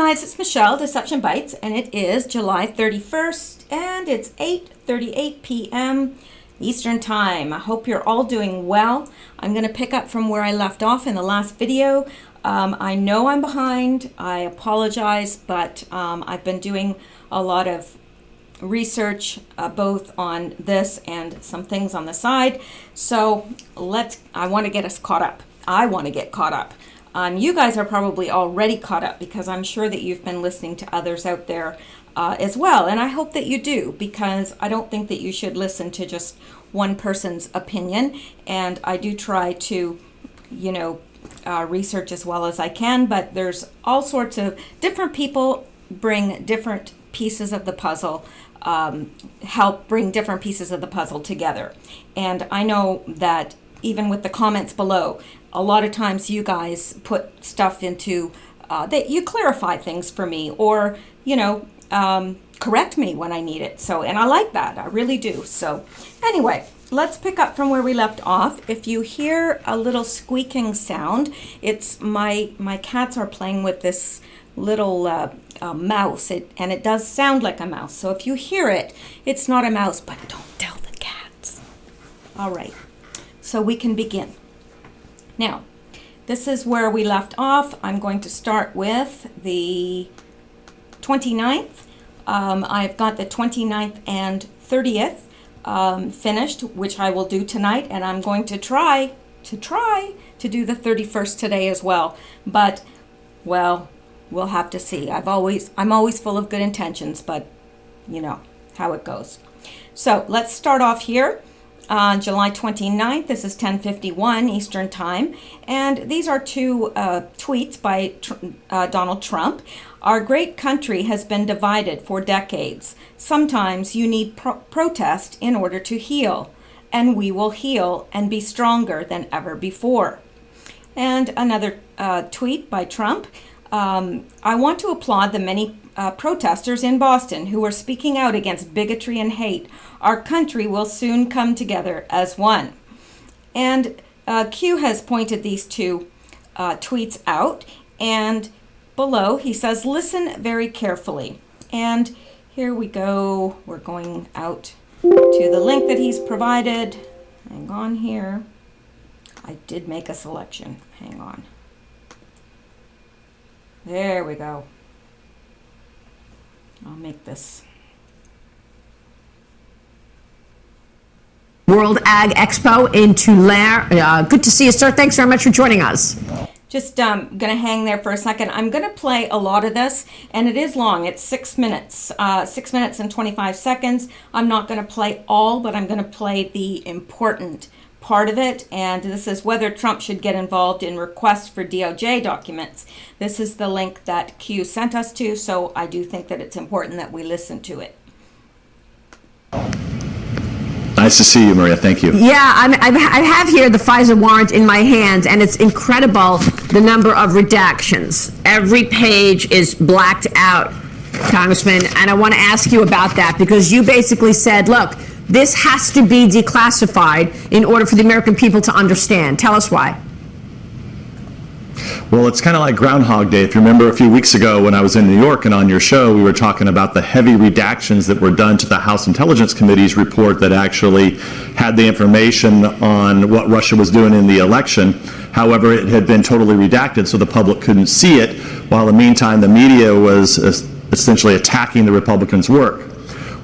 guys, it's Mishel, Deception Bytes, and it is July 31st, and it's 8:38 p.m. Eastern Time. I hope you're all doing well. I'm going to pick up from where I left off in the last video. I know I'm behind. I apologize, but I've been doing a lot of research both on this and some things on the side. So I want to get us caught up. I want to get caught up. You guys are probably already caught up because I'm sure that you've been listening to others out there as well. And I hope that you do, because I don't think that you should listen to just one person's opinion. And I do try to, research as well as I can, but there's all sorts of different people bring different pieces of the puzzle, help bring different pieces of the puzzle together. And I know that even with the comments below, a lot of times you guys put stuff into that you clarify things for me, or correct me when I need it. So, and I like that, I really do. So anyway, let's pick up from where we left off. If you hear a little squeaking sound, it's my cats are playing with this little mouse, and it does sound like a mouse. So if you hear it, it's not a mouse, but don't tell the cats. All right, so we can begin. Now, this is where we left off. I'm going to start with the 29th. I've got the 29th and 30th finished, which I will do tonight, and I'm going to try to do the 31st today as well. But, well, we'll have to see. I'm always full of good intentions, but you know how it goes. So let's start off here. On July 29th, this is 10:51 Eastern Time, and these are two tweets by Donald Trump. Our great country has been divided for decades. Sometimes you need protest in order to heal, and we will heal and be stronger than ever before. And another tweet by Trump. I want to applaud the many protesters in Boston who are speaking out against bigotry and hate. Our country will soon come together as one. And Q has pointed these two tweets out, and below he says, listen very carefully. And here we go. We're going out to the link that he's provided. Hang on here. I did make a selection. Hang on. There we go. I'll make this. World Ag Expo in Tulare. Good to see you, sir. Thanks very much for joining us. Just going to hang there for a second. I'm going to play a lot of this, and it is long. It's 6 minutes, 6 minutes and 25 seconds. I'm not going to play all, but I'm going to play the important part of it, and this is whether Trump should get involved in requests for DOJ documents. This is the link that Q sent us to, so I do think that it's important that we listen to it. Nice to see you, Maria. Thank you. Yeah, I have here the FISA warrant in my hands, and it's incredible the number of redactions. Every page is blacked out, Congressman, and I want to ask you about that, because you basically said, look, this has to be declassified in order for the American people to understand. Tell us why. Well, it's kind of like Groundhog Day. If you remember a few weeks ago when I was in New York and on your show, we were talking about the heavy redactions that were done to the House Intelligence Committee's report that actually had the information on what Russia was doing in the election. However, it had been totally redacted so the public couldn't see it, while in the meantime the media was essentially attacking the Republicans' work.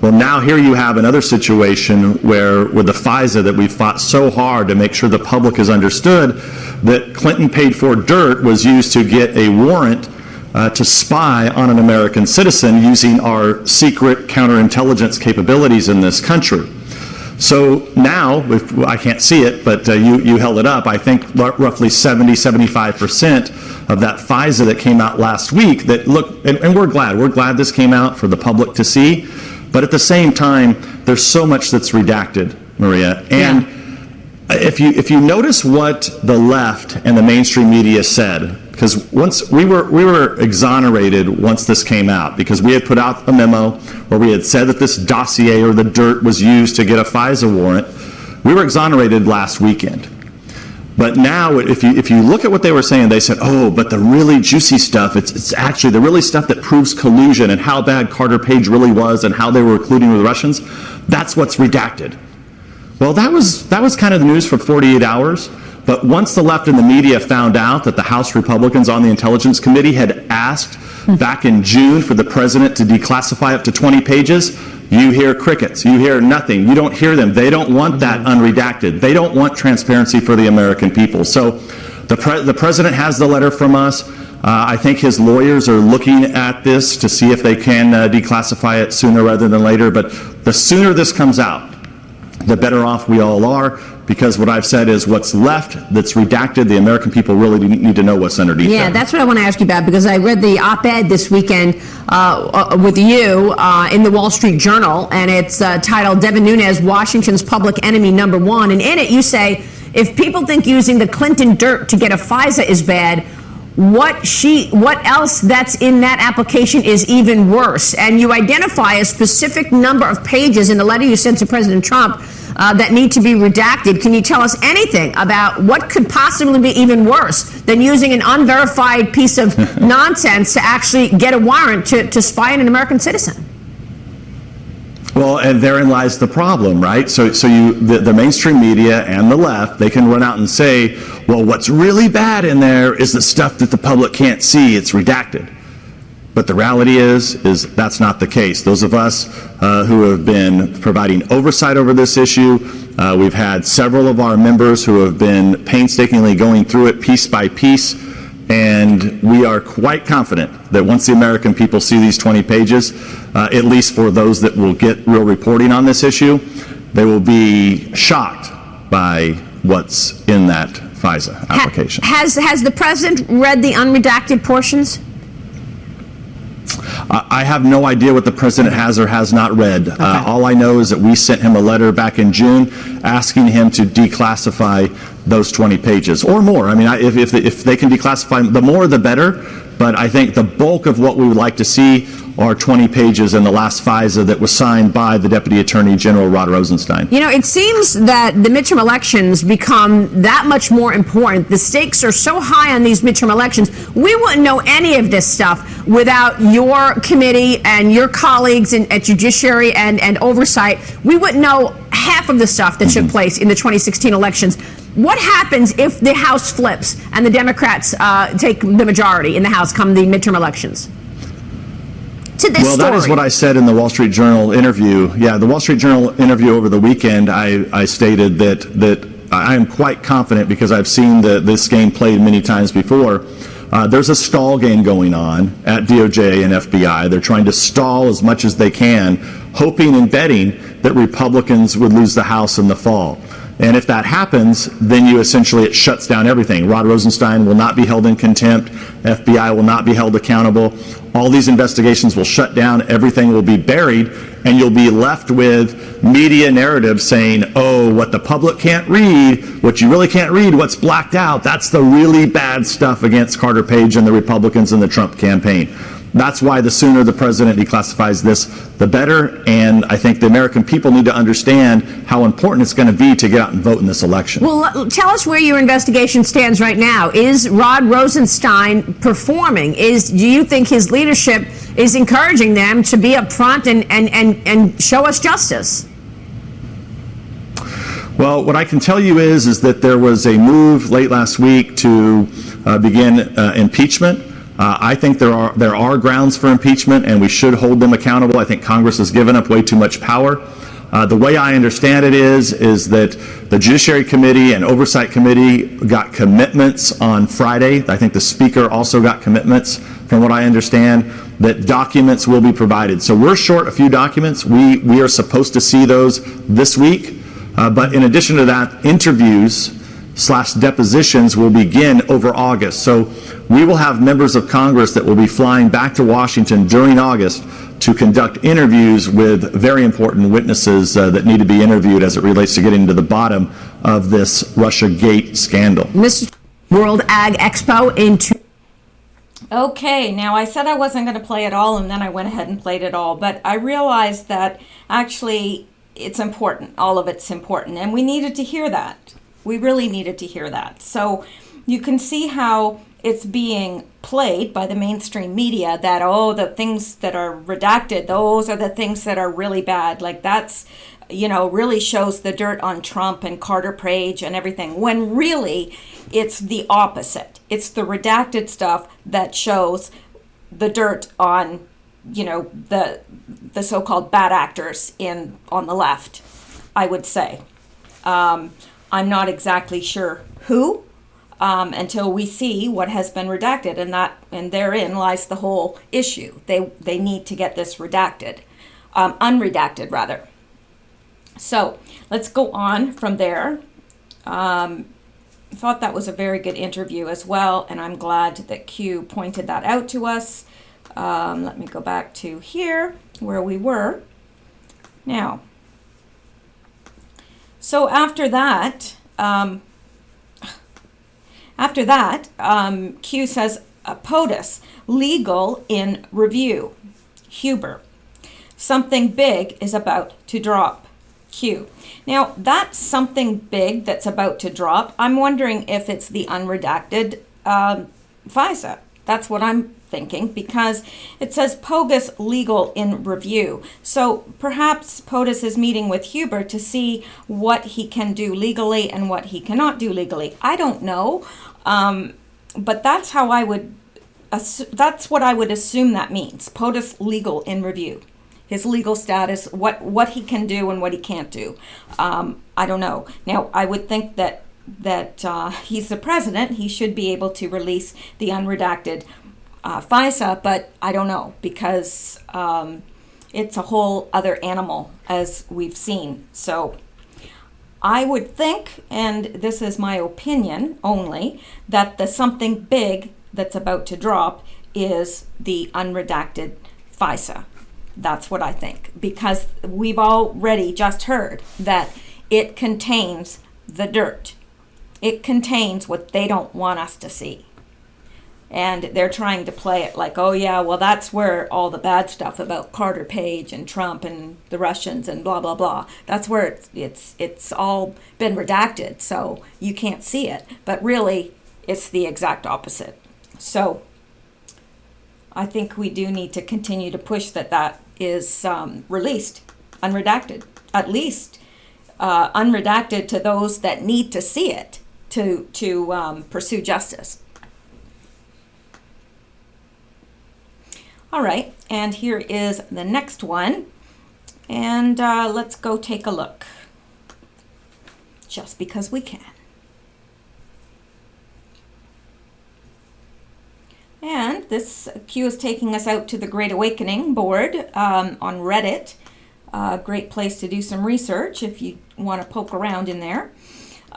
Well, now here you have another situation where with the FISA that we fought so hard to make sure the public has understood that Clinton paid for dirt was used to get a warrant to spy on an American citizen using our secret counterintelligence capabilities in this country. So now, I can't see it, but you held it up, I think roughly 70-75% of that FISA that came out last week that look, and we're glad this came out for the public to see. But at the same time, there's so much that's redacted, Maria. And if you notice what the left and the mainstream media said, because once we were exonerated once this came out, because we had put out a memo where we had said that this dossier or the dirt was used to get a FISA warrant. We were exonerated last weekend. But now, if you look at what they were saying, they said, oh, but the really juicy stuff, it's actually the really stuff that proves collusion and how bad Carter Page really was and how they were colluding with the Russians, that's what's redacted. Well, that was kind of the news for 48 hours. But once the left and the media found out that the House Republicans on the Intelligence Committee had asked back in June for the president to declassify up to 20 pages, you hear crickets. You hear nothing. You don't hear them. They don't want that unredacted. They don't want transparency for the American people. So the president has the letter from us. I think his lawyers are looking at this to see if they can declassify it sooner rather than later. But the sooner this comes out, the better off we all are, because what I've said is what's left that's redacted, the American people really need to know what's underneath Yeah, there. that's what I want to ask you about, because I read the op-ed this weekend with you in the Wall Street Journal, and it's titled Devin Nunes, Washington's Public Enemy #1. And in it you say, if people think using the Clinton dirt to get a FISA is bad, what else that's in that application is even worse. And you identify a specific number of pages in the letter you sent to President Trump that need to be redacted. Can you tell us anything about what could possibly be even worse than using an unverified piece of nonsense to actually get a warrant to spy on an American citizen? Well, and therein lies the problem, right? So the mainstream media and the left, they can run out and say, well, what's really bad in there is the stuff that the public can't see. It's redacted. But the reality is that's not the case. Those of us who have been providing oversight over this issue, we've had several of our members who have been painstakingly going through it piece by piece. And we are quite confident that once the American people see these 20 pages, at least for those that will get real reporting on this issue, they will be shocked by what's in that FISA application. Has the president read the unredacted portions? I have no idea what the president has or has not read. All I know is that we sent him a letter back in June asking him to declassify those 20 pages or more. I mean, if they can declassify, the more the better. But I think the bulk of what we would like to see are 20 pages in the last FISA that was signed by the Deputy Attorney General Rod Rosenstein. You know, it seems that the midterm elections become that much more important. The stakes are so high on these midterm elections. We wouldn't know any of this stuff without your committee and your colleagues at Judiciary and Oversight. We wouldn't know half of the stuff that took place in the 2016 elections. What happens if the House flips and the Democrats take the majority in the House come the midterm elections? Well, that is what I said in the Wall Street Journal interview. Yeah, the Wall Street Journal interview over the weekend, I stated that I am quite confident, because I've seen this game played many times before. There's a stall game going on at DOJ and FBI. They're trying to stall as much as they can, hoping and betting that Republicans would lose the House in the fall. And if that happens, then it shuts down everything. Rod Rosenstein will not be held in contempt. FBI will not be held accountable. All these investigations will shut down. Everything will be buried. And you'll be left with media narratives saying, oh, what the public can't read, what you really can't read, what's blacked out, that's the really bad stuff against Carter Page and the Republicans and the Trump campaign. That's why the sooner the president declassifies this, the better. And I think the American people need to understand how important it's going to be to get out and vote in this election. Well, tell us where your investigation stands right now. Is Rod Rosenstein performing? Do you think his leadership is encouraging them to be up front and show us justice? Well, what I can tell you is that there was a move late last week to begin impeachment. I think there are grounds for impeachment, and we should hold them accountable. I think Congress has given up way too much power. The way I understand it is that the Judiciary Committee and Oversight Committee got commitments on Friday. I think the Speaker also got commitments, from what I understand, that documents will be provided. So we're short a few documents. We are supposed to see those this week. But in addition to that, interviews/depositions will begin over August. So we will have members of Congress that will be flying back to Washington during August to conduct interviews with very important witnesses that need to be interviewed as it relates to getting to the bottom of this Russiagate scandal. Mr. World Ag Expo in Okay, now I said I wasn't going to play it all, and then I went ahead and played it all, but I realized that actually it's important. All of it's important, and we needed to hear that. We really needed to hear that. So you can see how it's being played by the mainstream media that, oh, the things that are redacted, those are the things that are really bad. Like that's, really shows the dirt on Trump and Carter Page and everything, when really it's the opposite. It's the redacted stuff that shows the dirt on, the so-called bad actors on the left, I would say. I'm not exactly sure who, until we see what has been redacted, and therein lies the whole issue. They need to get this redacted, unredacted rather. So let's go on from there. I thought that was a very good interview as well, and I'm glad that Q pointed that out to us. Let me go back to here where we were. Now, so after that, Q says, POTUS, legal in review. Huber, something big is about to drop. Q. Now, that's something big that's about to drop. I'm wondering if it's the unredacted FISA. That's what I'm thinking, because it says POTUS legal in review. So perhaps POTUS is meeting with Huber to see what he can do legally and what he cannot do legally. I don't know, but that's how that's what I would assume that means. POTUS legal in review. His legal status, what he can do and what he can't do. I don't know. Now, I would think that he's the president. He should be able to release the unredacted FISA, but I don't know, because it's a whole other animal, as we've seen. So I would think, and this is my opinion only, that the something big that's about to drop is the unredacted FISA. That's what I think, because we've already just heard that it contains the dirt. It contains what they don't want us to see. And they're trying to play it like, oh yeah, well that's where all the bad stuff about Carter Page and Trump and the Russians and blah, blah, blah. That's where it's all been redacted, so you can't see it. But really, it's the exact opposite. So I think we do need to continue to push that is released, unredacted, at least unredacted to those that need to see it to pursue justice. All right, and here is the next one, and let's go take a look, just because we can. And this Q is taking us out to the Great Awakening board on Reddit. A great place to do some research if you want to poke around in there.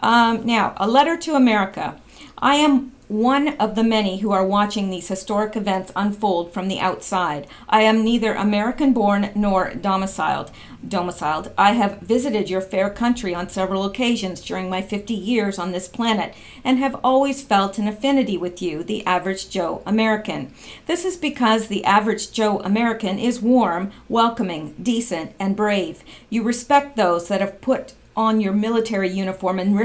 Now, a letter to America. I am one of the many who are watching these historic events unfold from the outside. I am neither American-born nor domiciled. I have visited your fair country on several occasions during my 50 years on this planet and have always felt an affinity with you, the average Joe American. This is because the average Joe American is warm, welcoming, decent, and brave. You respect those that have put on your military uniform and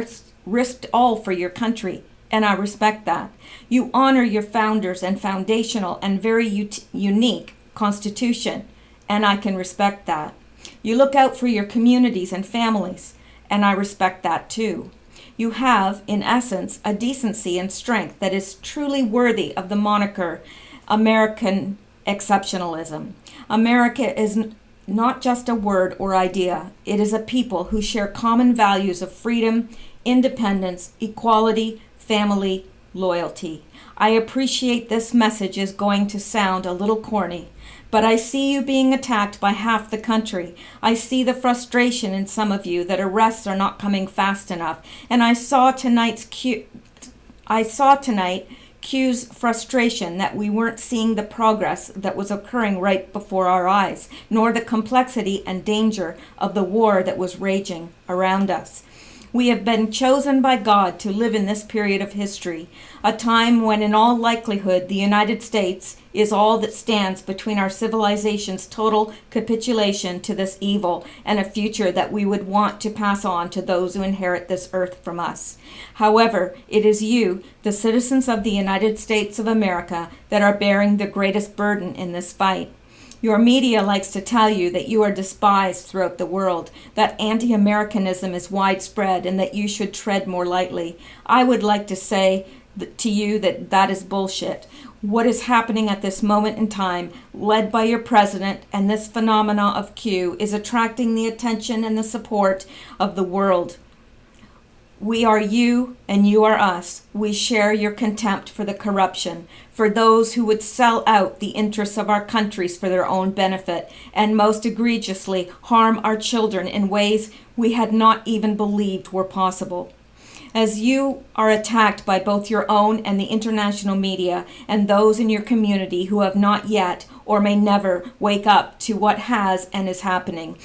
risked all for your country. And I respect that. You honor your founders and foundational and very unique Constitution, and I can respect that. You look out for your communities and families, and I respect that too. You have, in essence, a decency and strength that is truly worthy of the moniker American exceptionalism. America is not just a word or idea. It is a people who share common values of freedom, independence, equality, family, loyalty. I appreciate this message is going to sound a little corny, but I see you being attacked by half the country. I see the frustration in some of you that arrests are not coming fast enough, and I saw tonight Q's frustration that we weren't seeing the progress that was occurring right before our eyes, nor the complexity and danger of the war that was raging around us. We have been chosen by God to live in this period of history, a time when in all likelihood the United States is all that stands between our civilization's total capitulation to this evil and a future that we would want to pass on to those who inherit this earth from us. However, it is you, the citizens of the United States of America, that are bearing the greatest burden in this fight. Your media likes to tell you that you are despised throughout the world, that anti-Americanism is widespread, and that you should tread more lightly. I would like to say to you that that is bullshit. What is happening at this moment in time, led by your president and this phenomena of Q, is attracting the attention and the support of the world. We are you and you are us. We share your contempt for the corruption, for those who would sell out the interests of our countries for their own benefit, and most egregiously harm our children in ways we had not even believed were possible. As you are attacked by both your own and the international media and those in your community who have not yet or may never wake up to what has and is happening,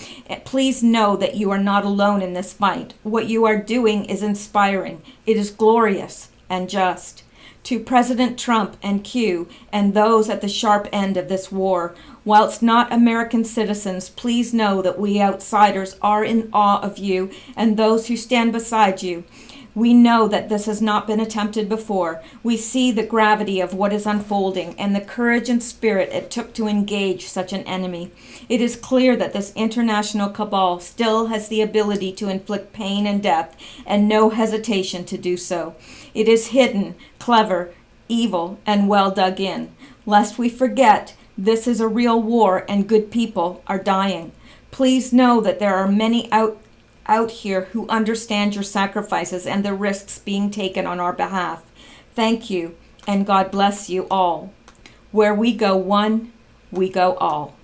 please know that you are not alone in this fight. What you are doing is inspiring. It is glorious and just. To President Trump and Q and those at the sharp end of this war, whilst not American citizens, please know that we outsiders are in awe of you and those who stand beside you. We know that this has not been attempted before. We see the gravity of what is unfolding and the courage and spirit it took to engage such an enemy. It is clear that this international cabal still has the ability to inflict pain and death, and no hesitation to do so. It is hidden, clever, evil, and well dug in. Lest we forget, this is a real war and good people are dying. Please know that there are many out here who understand your sacrifices and the risks being taken on our behalf. Thank you, and God bless you all. Where we go one, we go all.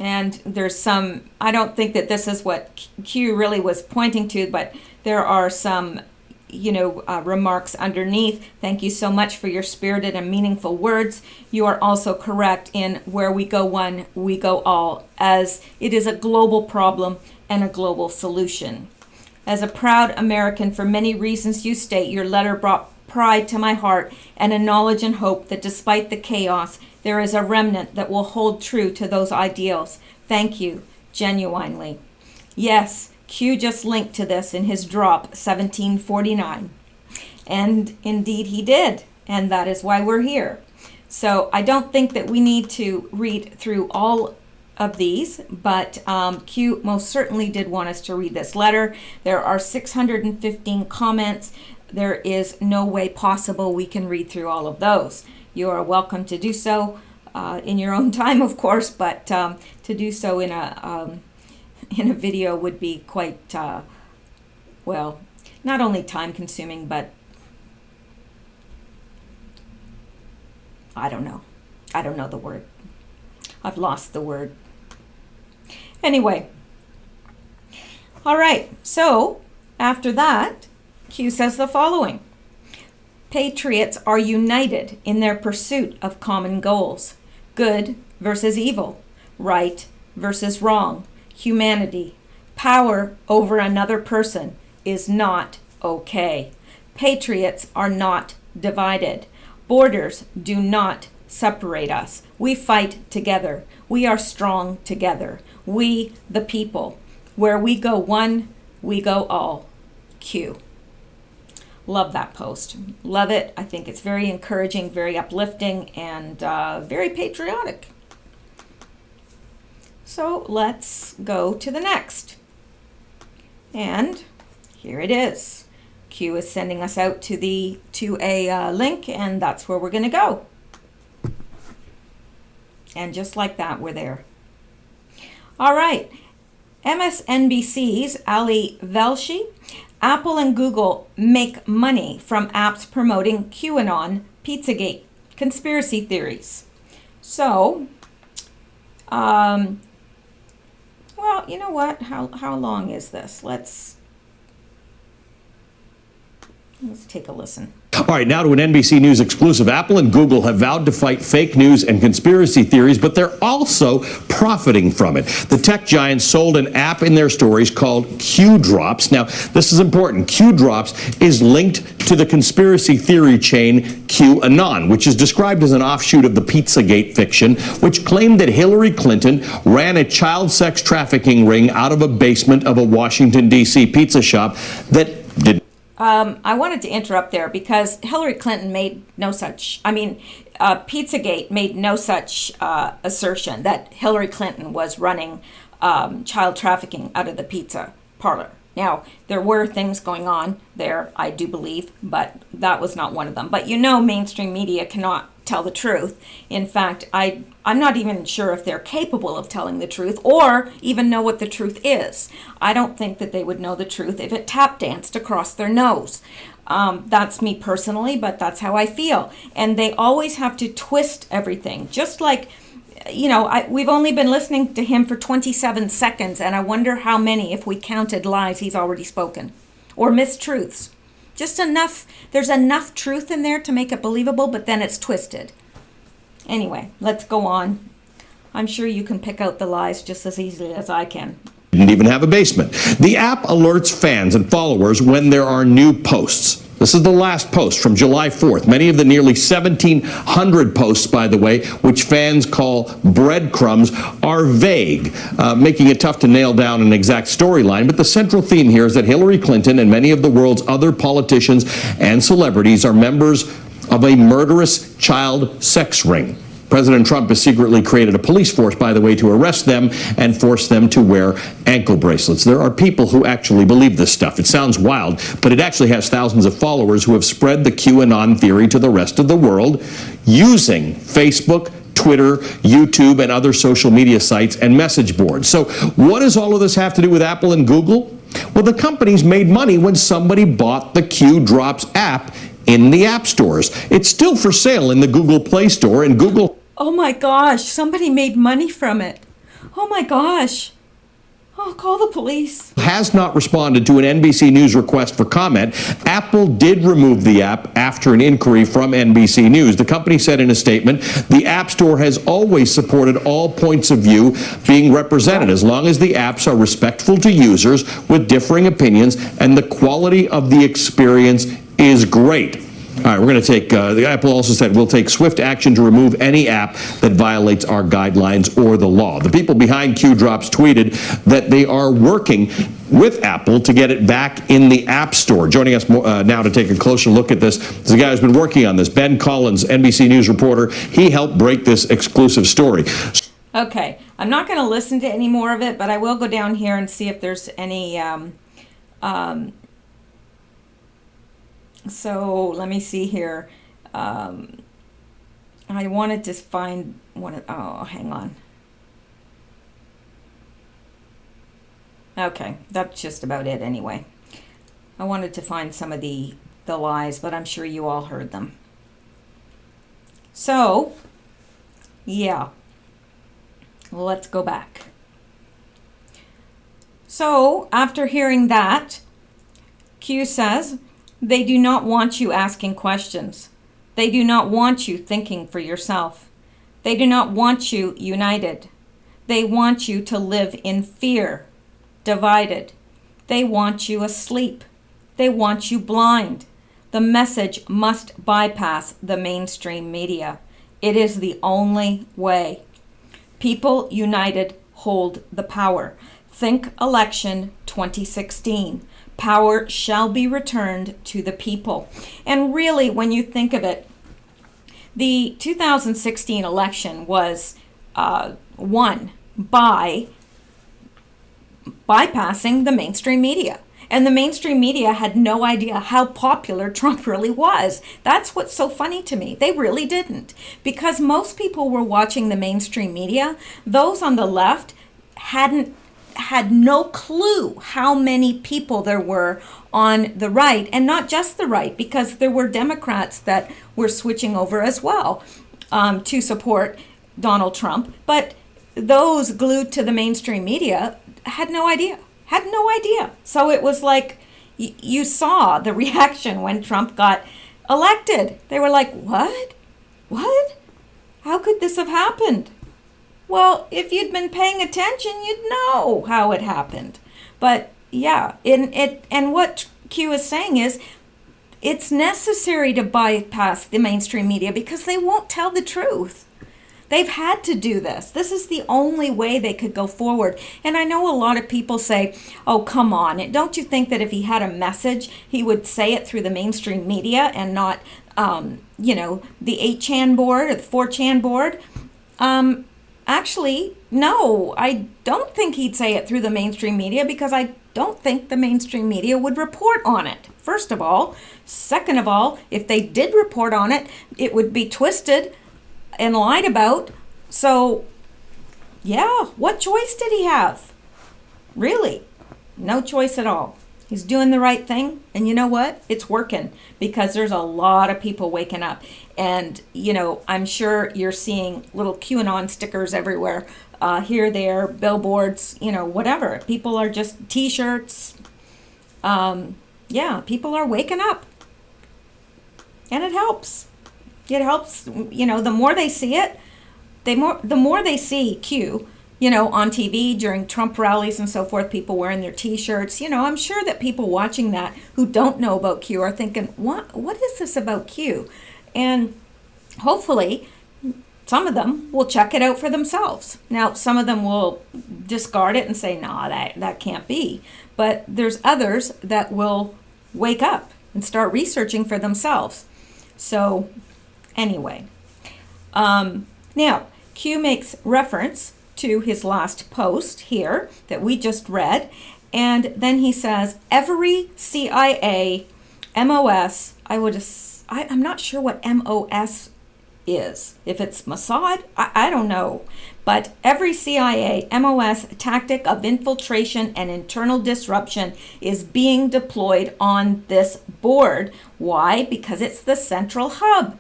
And there's some, I don't think that this is what Q really was pointing to, but there are some remarks underneath. Thank you so much for your spirited and meaningful words. You are also correct in where we go one, we go all, as it is a global problem and a global solution. As a proud American, for many reasons you state, your letter brought pride to my heart and a knowledge and hope that despite the chaos, there is a remnant that will hold true to those ideals. Thank you, genuinely. Yes, Q just linked to this in his drop 1749. And indeed he did. And that is why we're here. So I don't think that we need to read through all of these, but Q most certainly did want us to read this letter. There are 615 comments. There is no way possible we can read through all of those. You are welcome to do so in your own time, of course, but to do so in a video would be quite, not only time consuming, but I don't know the word. I've lost the word. Anyway, all right, so after that, Q says the following. Patriots are united in their pursuit of common goals. Good versus evil, right versus wrong. Humanity, power over another person is not okay. Patriots are not divided. Borders do not separate us. We fight together. We are strong together. We, the people. Where we go one, we go all. Q. Love that post. Love it. I think it's very encouraging, very uplifting, and very patriotic. So let's go to the next. And here it is. Q is sending us out to a link, and that's where we're going to go. And just like that, we're there. All right. MSNBC's Ali Velshi. Apple and Google make money from apps promoting QAnon, Pizzagate, conspiracy theories. So, well, you know what? How long is this? Let's take a listen. All right, now to an NBC News exclusive. Apple and Google have vowed to fight fake news and conspiracy theories, but they're also profiting from it. The tech giants sold an app in their stores called Q Drops. Now, this is important. Q Drops is linked to the conspiracy theory chain QAnon, which is described as an offshoot of the Pizzagate fiction, which claimed that Hillary Clinton ran a child sex trafficking ring out of a basement of a Washington, D.C. pizza shop that did. I wanted to interrupt there because Hillary Clinton made no such, Pizzagate made no such assertion that Hillary Clinton was running child trafficking out of the pizza parlor. Now, there were things going on there, I do believe, but that was not one of them. But mainstream media cannot tell the truth. In fact, I'm not even sure if they're capable of telling the truth or even know what the truth is. I don't think that they would know the truth if it tap danced across their nose. That's me personally, but that's how I feel. And they always have to twist everything, just like we've only been listening to him for 27 seconds, and I wonder how many, if we counted lies he's already spoken, or mistruths. Just enough, there's enough truth in there to make it believable, but then it's twisted. Anyway, let's go on. I'm sure you can pick out the lies just as easily as I can. Didn't even have a basement. The app alerts fans and followers when there are new posts. This is the last post from July 4th. Many of the nearly 1,700 posts, by the way, which fans call breadcrumbs, are vague, making it tough to nail down an exact storyline. But the central theme here is that Hillary Clinton and many of the world's other politicians and celebrities are members of a murderous child sex ring. President Trump has secretly created a police force, by the way, to arrest them and force them to wear ankle bracelets. There are people who actually believe this stuff. It sounds wild, but it actually has thousands of followers who have spread the QAnon theory to the rest of the world using Facebook, Twitter, YouTube, and other social media sites and message boards. So what does all of this have to do with Apple and Google? Well, the companies made money when somebody bought the Q Drops app in the app stores. It's still for sale in the Google Play Store, and Google... Oh my gosh, somebody made money from it. Oh my gosh. Oh, call the police. ...has not responded to an NBC News request for comment. Apple did remove the app after an inquiry from NBC News. The company said in a statement, the App Store has always supported all points of view being represented, as long as the apps are respectful to users with differing opinions and the quality of the experience is great. All right, we're going to take, the Apple also said, we'll take swift action to remove any app that violates our guidelines or the law. The people behind Q Drops tweeted that they are working with Apple to get it back in the App Store. Joining us now to take a closer look at this is the guy who's been working on this, Ben Collins, NBC News reporter. He helped break this exclusive story. Okay, I'm not going to listen to any more of it, but I will go down here and see if there's any... So let me see here. I wanted to find one. Oh, hang on. Okay, that's just about it anyway. I wanted to find some of the lies, but I'm sure you all heard them. So, yeah. Let's go back. So, after hearing that, Q says, they do not want you asking questions. They do not want you thinking for yourself. They do not want you united. They want you to live in fear, divided. They want you asleep. They want you blind. The message must bypass the mainstream media. It is the only way. People united hold the power. Think election 2016. Power shall be returned to the people. And really, when you think of it, the 2016 election was won by bypassing the mainstream media. And the mainstream media had no idea how popular Trump really was. That's what's so funny to me. They really didn't. Because most people were watching the mainstream media. Those on the left had no clue how many people there were on the right, and not just the right, because there were Democrats that were switching over as well to support Donald Trump. But those glued to the mainstream media had no idea. So it was like you saw the reaction when Trump got elected. They were like, what? What? How could this have happened? Well, if you'd been paying attention, you'd know how it happened. But yeah, and what Q is saying is it's necessary to bypass the mainstream media because they won't tell the truth. They've had to do this. This is the only way they could go forward. And I know a lot of people say, oh, come on. Don't you think that if he had a message, he would say it through the mainstream media and not, the 8chan board or the 4chan board? Actually, no, I don't think he'd say it through the mainstream media because I don't think the mainstream media would report on it, first of all. Second of all, if they did report on it, it would be twisted and lied about. So, yeah, what choice did he have? Really, no choice at all. He's doing the right thing, and you know what? It's working because there's a lot of people waking up. And, I'm sure you're seeing little QAnon stickers everywhere, here, there, billboards, whatever. People are just T-shirts. People are waking up. And it helps. It helps, the more they see it, the more they see Q, on TV during Trump rallies and so forth, people wearing their T-shirts. I'm sure that people watching that who don't know about Q are thinking, what is this about Q? And hopefully some of them will check it out for themselves. Now, some of them will discard it and say, nah, that can't be. But there's others that will wake up and start researching for themselves. So anyway, now Q makes reference to his last post here that we just read, and then he says every CIA MOS, I'm not sure what MOS is, if it's Mossad, I don't know, but every CIA MOS tactic of infiltration and internal disruption is being deployed on this board. Why? Because it's the central hub.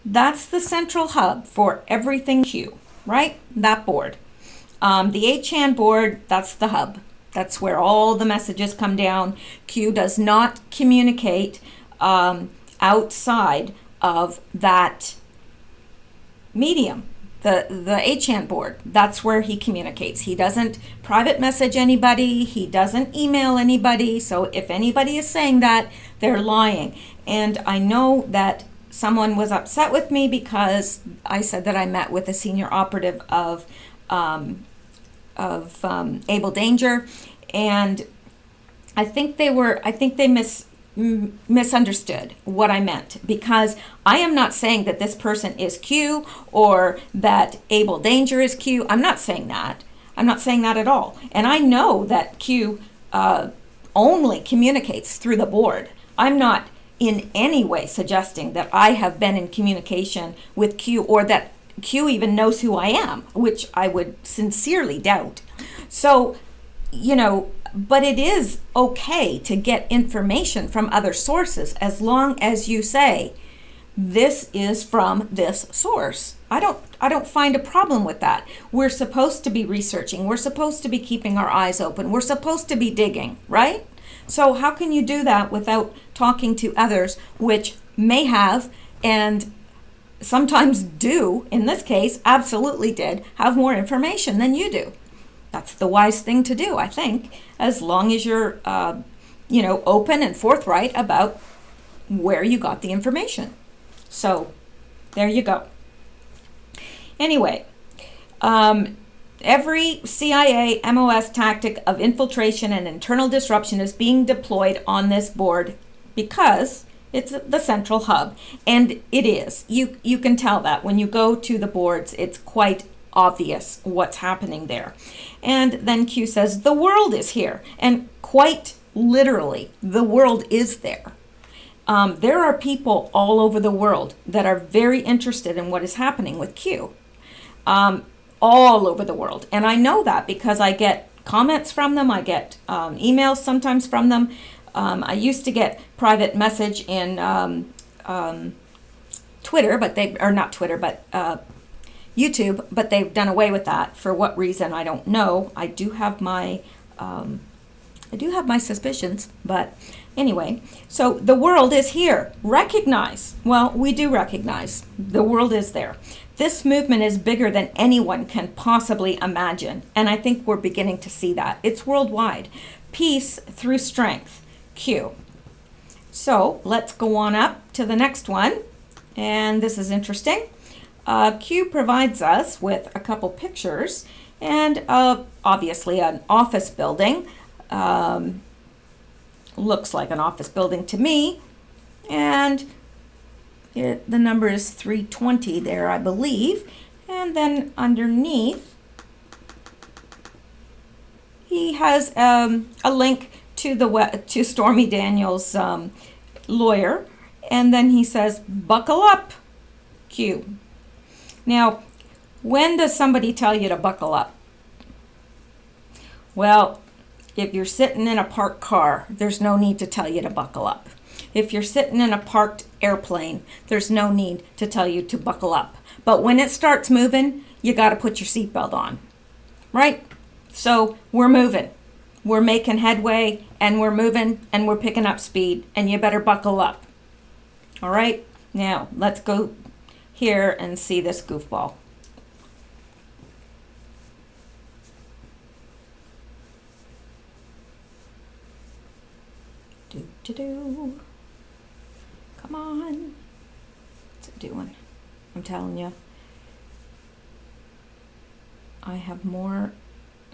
That's the central hub for everything Q, right? That board. The 8chan board, that's the hub. That's where all the messages come down. Q does not communicate outside of that medium, the 8chan board. That's where he communicates. He doesn't private message anybody. He doesn't email anybody. So if anybody is saying that, they're lying. And I know that someone was upset with me because I said that I met with a senior operative of Able Danger, and I think they misunderstood what I meant, because I am not saying that this person is Q or that Able Danger is Q. I'm not saying that. I'm not saying that at all. And I know that Q only communicates through the board. I'm not in any way suggesting that I have been in communication with Q or that Q even knows who I am, which I would sincerely doubt. So, but it is okay to get information from other sources as long as you say, this is from this source. I don't find a problem with that. We're supposed to be researching. We're supposed to be keeping our eyes open. We're supposed to be digging, right? So how can you do that without talking to others, which may have, and sometimes do, in this case, absolutely did, have more information than you do? That's the wise thing to do, I think, as long as you're, open and forthright about where you got the information. So there you go. Anyway, every CIA MOS tactic of infiltration and internal disruption is being deployed on this board because it's the central hub. And it is. You can tell that when you go to the boards, it's quite obvious what's happening there. And then Q says, the world is here. And quite literally, the world is there. There are people all over the world that are very interested in what is happening with Q. All over the world. And I know that because I get comments from them. I get emails sometimes from them. I used to get private message in Twitter, YouTube, but they've done away with that. For what reason, I don't know. I do have my suspicions, but Anyway, so the world is here. Recognize. Well, we do recognize. The world is there. This movement is bigger than anyone can possibly imagine. And I think we're beginning to see that. It's worldwide. Peace through strength. Q. So let's go on up to the next one. And this is interesting. Q provides us with a couple pictures and obviously an office building. Looks like an office building to me. And the number is 320 there, I believe. And then underneath, he has a link to Stormy Daniels' lawyer. And then he says, buckle up, Q. Now, when does somebody tell you to buckle up? Well, if you're sitting in a parked car, there's no need to tell you to buckle up. If you're sitting in a parked airplane, there's no need to tell you to buckle up. But when it starts moving, you got to put your seatbelt on, right? So we're moving. We're making headway, and we're moving, and we're picking up speed, and you better buckle up. All right? Now, let's go here and see this goofball. Do. Come on. What's it doing? I'm telling you. I have more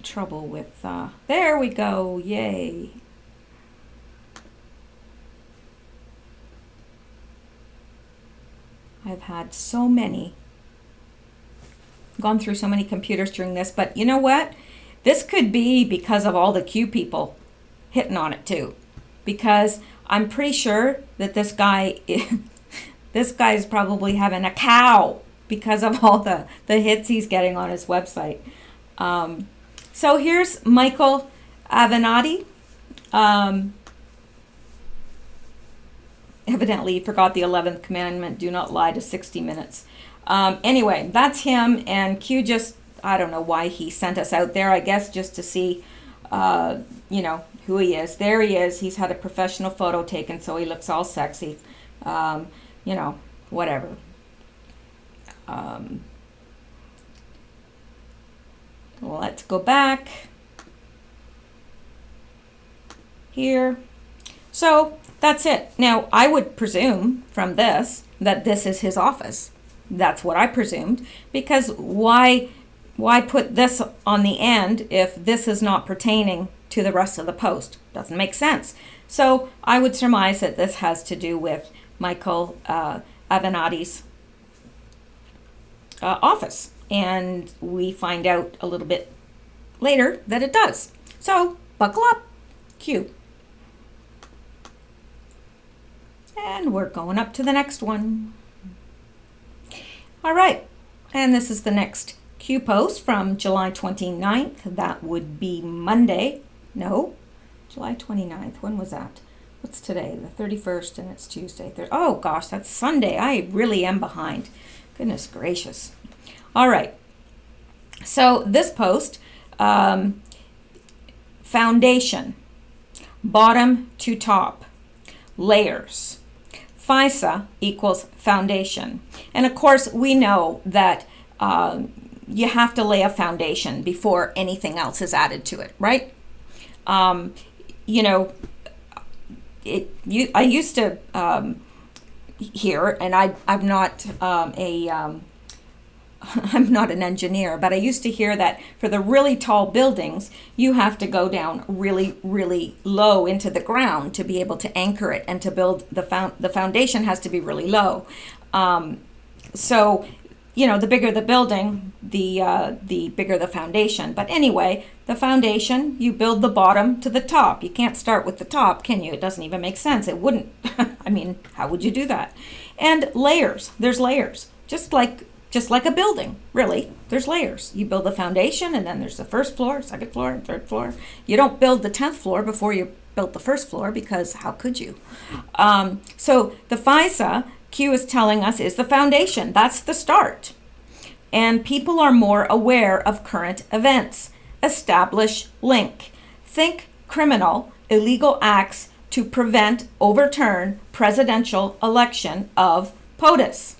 trouble with, there we go. Yay. I've had so many, gone through so many computers during this, but you know what? This could be because of all the Q people hitting on it too. Because I'm pretty sure that this guy is probably having a cow because of all the hits he's getting on his website. So here's Michael Avenatti. Evidently he forgot the 11th commandment, do not lie to 60 Minutes. Anyway, that's him, and Q just, I don't know why he sent us out there, I guess just to see, who he is. There he is. He's had a professional photo taken, so he looks all sexy. Whatever. Let's go back here. So that's it. Now, I would presume from this that this is his office. That's what I presumed, because why put this on the end if this is not pertaining to the rest of the post? Doesn't make sense. So I would surmise that this has to do with Michael Avenatti's office. And we find out a little bit later that it does. So buckle up, Q. And we're going up to the next one. All right, and this is the next Q post from July 29th. That would be Monday. No, July 29th. When was that? What's today? The 31st, and it's Tuesday. Oh gosh, that's Sunday. I really am behind. Goodness gracious. All right. So this post, foundation, bottom to top, layers. FISA equals foundation. And of course, we know that you have to lay a foundation before anything else is added to it, right? I used to hear, and I'm not I'm not an engineer, but I used to hear that for the really tall buildings, you have to go down really, really low into the ground to be able to anchor it, and to build the foundation has to be really low. So, the bigger the building, the bigger the foundation. But anyway, the foundation, you build the bottom to the top. You can't start with the top, can you? It doesn't even make sense. It wouldn't. I mean, how would you do that? And layers. There's layers. Just like a building, really. There's layers. You build the foundation, and then there's the first floor, second floor, third floor. You don't build the 10th floor before you built the first floor, because how could you? So the FISA, Q is telling us, is the foundation. That's the start. And people are more aware of current events. Establish link. Think criminal, illegal acts to to overturn presidential election of POTUS.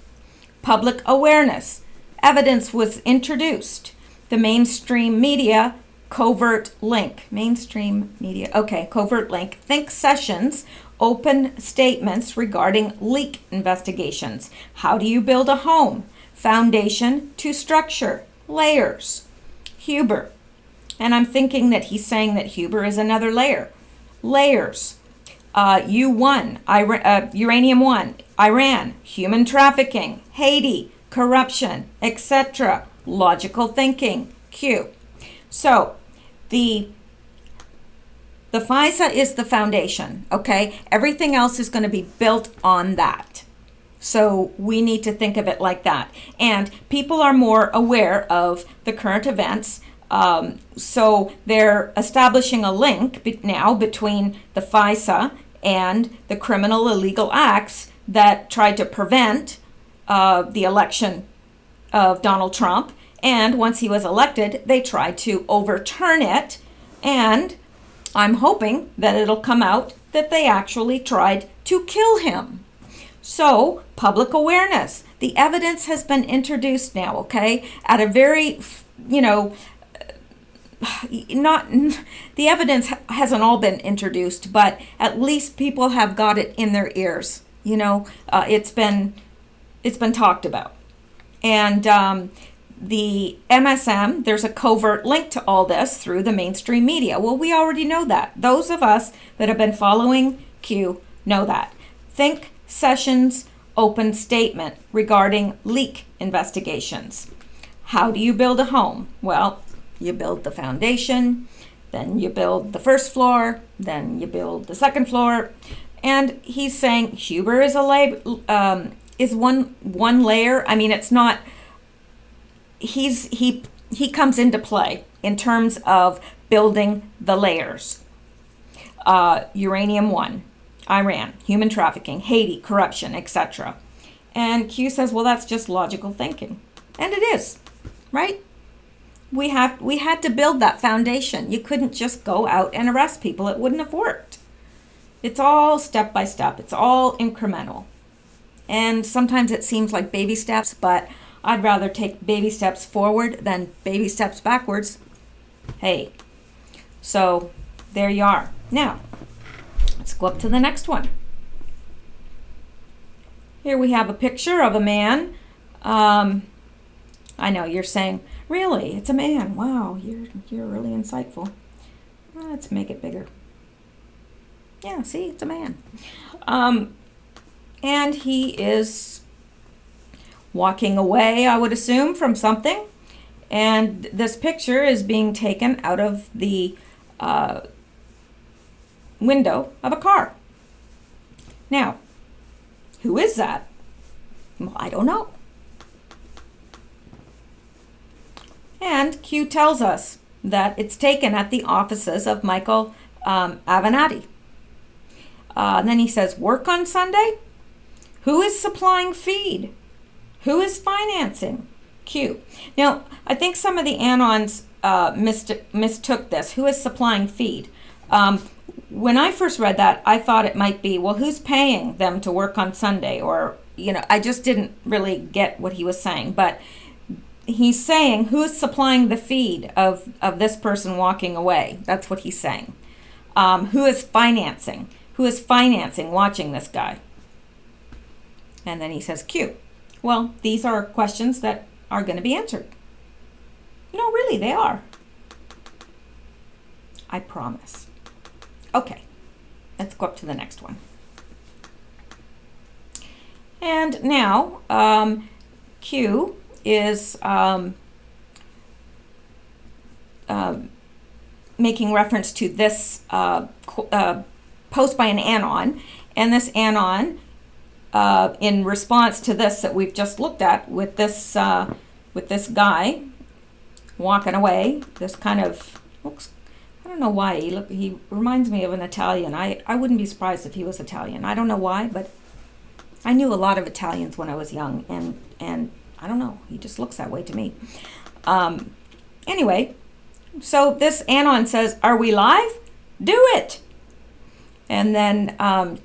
Public awareness. Evidence was introduced. The mainstream media covert link. Mainstream media. Okay, covert link. Think sessions. Open statements regarding leak investigations. How do you build a home? Foundation to structure. Layers. Huber. And I'm thinking that he's saying that Huber is another layer. Layers. U1, uranium 1, Iran, human trafficking, Haiti, corruption, etc. Logical thinking, Q. So the FISA is the foundation, okay? Everything else is going to be built on that. So we need to think of it like that. And people are more aware of the current events. So they're establishing a link now between the FISA and the criminal illegal acts that tried to prevent the election of Donald Trump. And once he was elected, they tried to overturn it. And I'm hoping that it'll come out that they actually tried to kill him. So, public awareness. The evidence has been introduced now, okay? At a very, the evidence hasn't all been introduced, but at least people have got it in their ears. It's been talked about. And the MSM, there's a covert link to all this through the mainstream media. Well, we already know that. Those of us that have been following Q know that. Think Sessions' open statement regarding leak investigations. How do you build a home? Well, you build the foundation, then you build the first floor, then you build the second floor. And he's saying Huber is is one layer. I mean, it's not. He comes into play in terms of building the layers. Uranium 1, Iran, human trafficking, Haiti, corruption, etc. And Q says, well, that's just logical thinking. And it is, right? We had to build that foundation. You couldn't just go out and arrest people. It wouldn't have worked. It's all step by step. It's all incremental. And sometimes it seems like baby steps, but I'd rather take baby steps forward than baby steps backwards. Hey, so there you are. Now, let's go up to the next one. Here we have a picture of a man. I know you're saying, really, it's a man. Wow, you're really insightful. Let's make it bigger. Yeah, see, it's a man. And he is walking away, I would assume, from something. And this picture is being taken out of the window of a car. Now, who is that? Well, I don't know. And Q tells us that it's taken at the offices of Michael Avenatti. And then he says, work on Sunday? Who is supplying feed? Who is financing? Q. Now, I think some of the Anons mistook this. Who is supplying feed? When I first read that, I thought it might be, well, who's paying them to work on Sunday? Or, I just didn't really get what he was saying. But he's saying, who's supplying the feed of this person walking away? That's what he's saying. Who is financing? Who is financing watching this guy? And then he says, Q. Well, these are questions that are going to be answered. No, really, they are. I promise. Okay, let's go up to the next one. And now, Q is making reference to this post by an Anon, and this Anon, in response to this that we've just looked at with this guy walking away, this kind of looks, I don't know why, he reminds me of an Italian. I wouldn't be surprised if he was Italian. I don't know why, but I knew a lot of Italians when I was young, and I don't know, he just looks that way to me. Anyway, so this Anon says, are we live? Do it! And then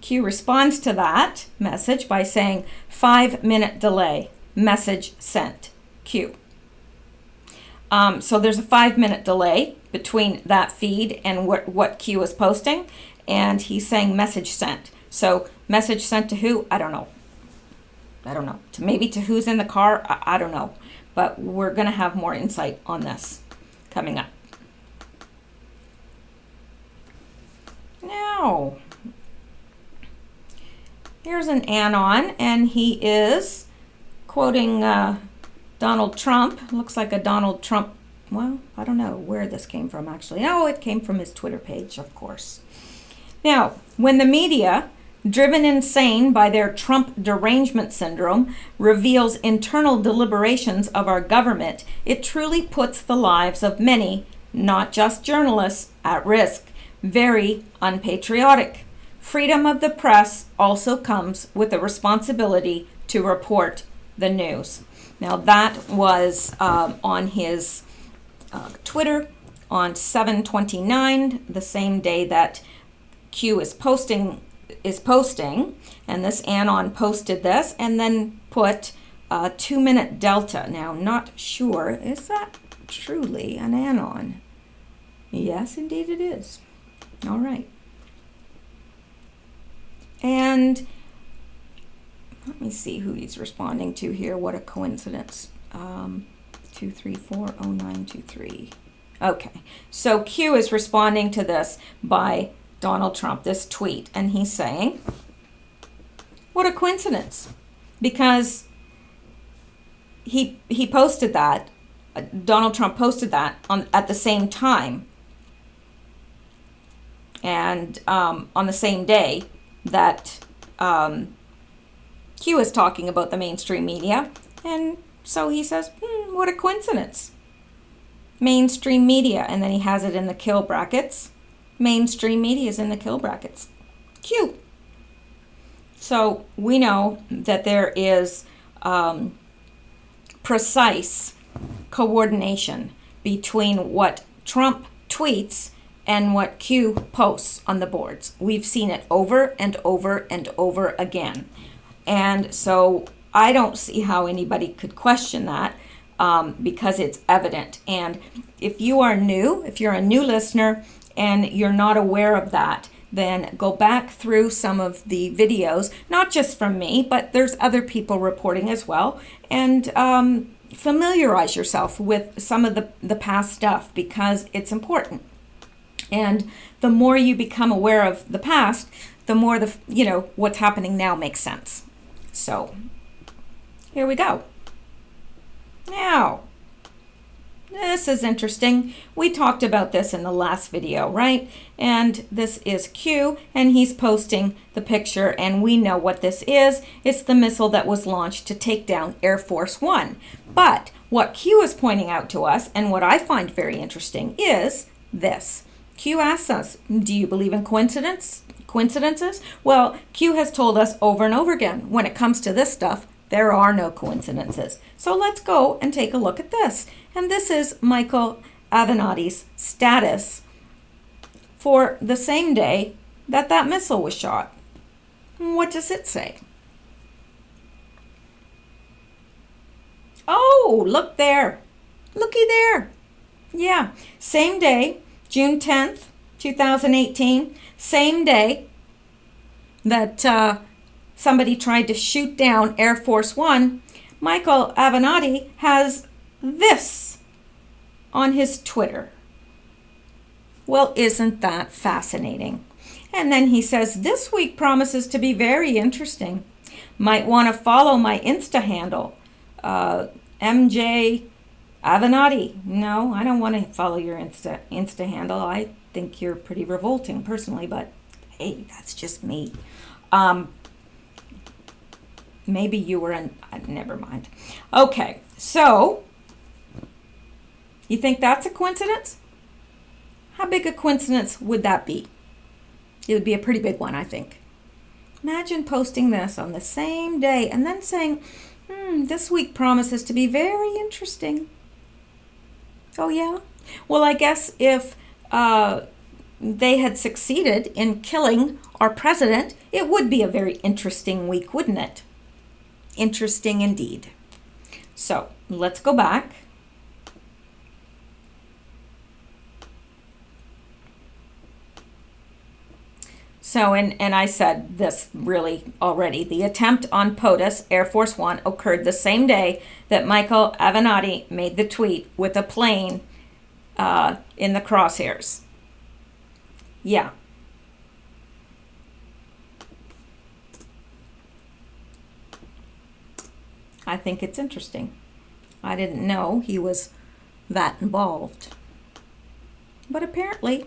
Q responds to that message by saying 5-minute delay, message sent, Q. So there's a 5-minute delay between that feed and what Q is posting, and he's saying message sent. So message sent to who? I don't know. Maybe to who's in the car? I don't know. But we're going to have more insight on this coming up. Now, here's an anon, and he is quoting Donald Trump. Looks like a Donald Trump, well, I don't know where this came from actually. Oh, it came from his Twitter page, of course. Now, when the media, driven insane by their Trump derangement syndrome, reveals internal deliberations of our government, it truly puts the lives of many, not just journalists, at risk. Very unpatriotic. Freedom of the press also comes with a responsibility to report the news. Now that was on his Twitter on 7/29, the same day that Q is posting, and this anon posted this and then put 2-minute delta. Now, not sure, is that truly an anon? Yes, indeed it is. All right. And let me see who he's responding to here. What a coincidence. 2340923. Okay. So Q is responding to this by Donald Trump, this tweet, and he's saying, what a coincidence. Because he posted that, Donald Trump posted that at the same time, and on the same day that Q is talking about the mainstream media. And so he says, what a coincidence. Mainstream media. And then he has it in the kill brackets. Mainstream media is in the kill brackets. Q. So we know that there is precise coordination between what Trump tweets and what Q posts on the boards. We've seen it over and over and over again. And so I don't see how anybody could question that because it's evident. And if you're a new listener and you're not aware of that, then go back through some of the videos, not just from me, but there's other people reporting as well, and familiarize yourself with some of the past stuff because it's important. And the more you become aware of the past, the more what's happening now makes sense. So here we go. Now, this is interesting. We talked about this in the last video, right? And this is Q, and he's posting the picture, and we know what this is. It's the missile that was launched to take down Air Force One. But what Q is pointing out to us, and what I find very interesting, is this. Q asks us, do you believe in coincidences? Well, Q has told us over and over again, when it comes to this stuff, there are no coincidences. So let's go and take a look at this. And this is Michael Avenatti's status for the same day that missile was shot. What does it say? Oh, look there. Looky there. Yeah, same day, June 10th, 2018, same day that somebody tried to shoot down Air Force One, Michael Avenatti has this on his Twitter. Well, isn't that fascinating? And then he says, this week promises to be very interesting. Might want to follow my Insta handle, MJ Avenatti. No, I don't want to follow your Insta handle. I think you're pretty revolting personally, but hey, that's just me. Maybe you were never mind. Okay, so you think that's a coincidence? How big a coincidence would that be? It would be a pretty big one, I think. Imagine posting this on the same day and then saying, this week promises to be very interesting. Oh, yeah? Well, I guess if they had succeeded in killing our president, it would be a very interesting week, wouldn't it? Interesting indeed. So let's go back. So, and I said this really already, the attempt on POTUS Air Force One occurred the same day that Michael Avenatti made the tweet with a plane in the crosshairs. Yeah. I think it's interesting. I didn't know he was that involved. But apparently,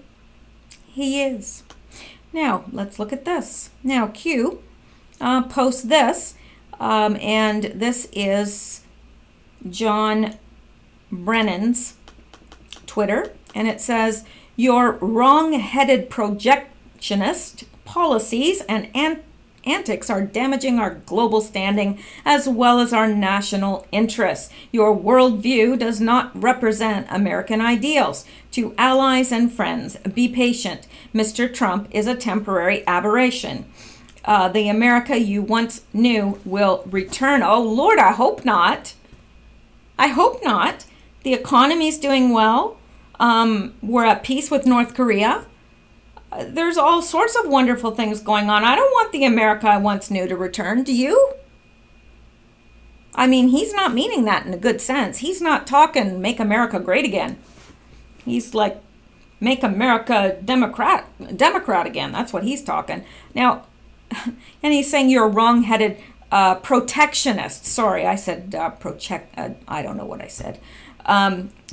he is. Now, let's look at this. Now, Q posts this, and this is John Brennan's Twitter, and it says, "Your wrong-headed projectionist policies and antics are damaging our global standing as well as our national interests. Your worldview does not represent American ideals. To allies and friends, be patient. Mr. Trump is a temporary aberration. The America you once knew will return." Oh, Lord, I hope not. I hope not. The economy's doing well. We're at peace with North Korea. There's all sorts of wonderful things going on. I don't want the America I once knew to return. Do you? I mean, he's not meaning that in a good sense. He's not talking make America great again. He's like, make America Democrat again. That's what he's talking. Now, and he's saying you're a wrong-headed protectionist. Sorry, I said I don't know what I said.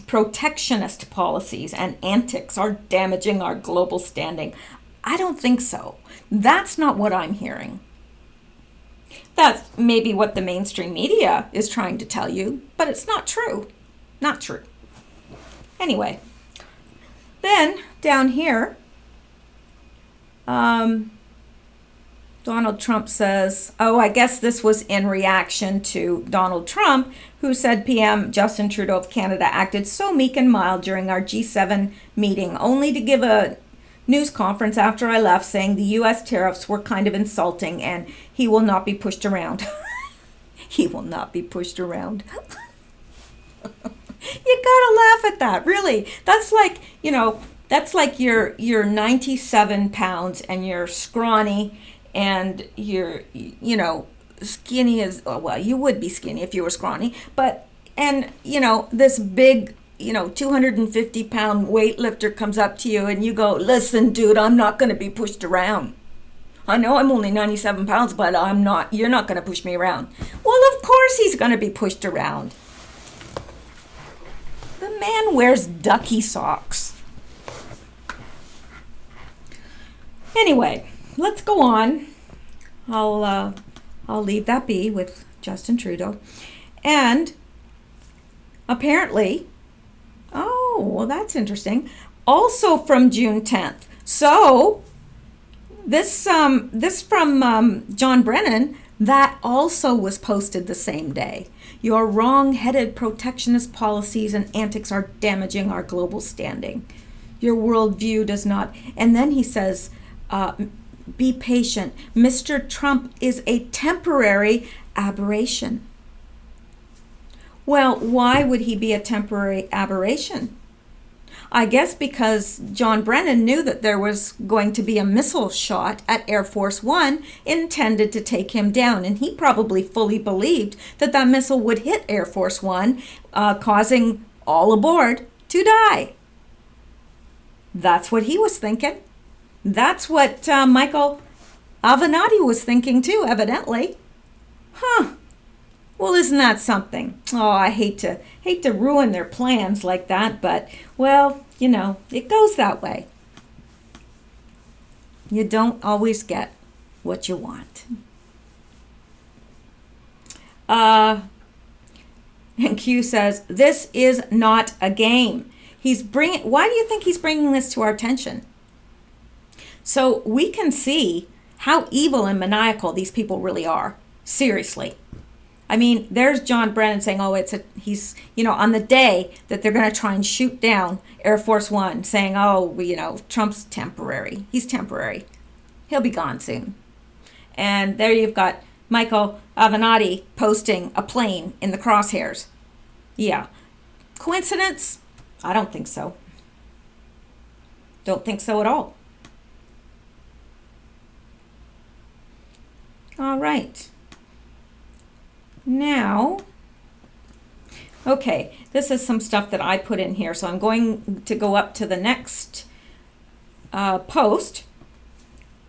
Protectionist policies and antics are damaging our global standing. I don't think so. That's not what I'm hearing. That's maybe what the mainstream media is trying to tell you, but it's not true. Not true. Anyway, then down here, Donald Trump says, oh, I guess this was in reaction to Donald Trump, who said PM Justin Trudeau of Canada acted so meek and mild during our G7 meeting, only to give a news conference after I left saying the U.S. tariffs were kind of insulting and he will not be pushed around. He will not be pushed around. You gotta laugh at that, really. That's like, that's like you're 97 pounds and you're scrawny and you're, skinny as, well, you would be skinny if you were scrawny, but, and, this big, 250-pound weightlifter comes up to you and you go, listen, dude, I'm not going to be pushed around. I know I'm only 97 pounds, but you're not going to push me around. Well, of course he's going to be pushed around. The man wears ducky socks. Anyway, let's go on. I'll leave that be with Justin Trudeau. And apparently, oh, well, that's interesting. Also from June 10th. So this from John Brennan, that also was posted the same day. Your wrong-headed protectionist policies and antics are damaging our global standing. Your worldview does not. And then he says, be patient. Mr. Trump is a temporary aberration. Well, why would he be a temporary aberration? I guess because John Brennan knew that there was going to be a missile shot at Air Force One intended to take him down. And he probably fully believed that that missile would hit Air Force One, causing all aboard to die. That's what he was thinking. That's what Michael Avenatti was thinking too, evidently. Huh. Well, isn't that something? Oh, I hate to ruin their plans like that, but, well, it goes that way. You don't always get what you want. And Q says, this is not a game. Why do you think he's bringing this to our attention? So we can see how evil and maniacal these people really are. Seriously. I mean, there's John Brennan saying, oh, he's, on the day that they're going to try and shoot down Air Force One, saying, oh, Trump's temporary. He's temporary. He'll be gone soon. And there you've got Michael Avenatti posting a plane in the crosshairs. Yeah. Coincidence? I don't think so. Don't think so at all. All right. Now, okay, this is some stuff that I put in here. So I'm going to go up to the next post,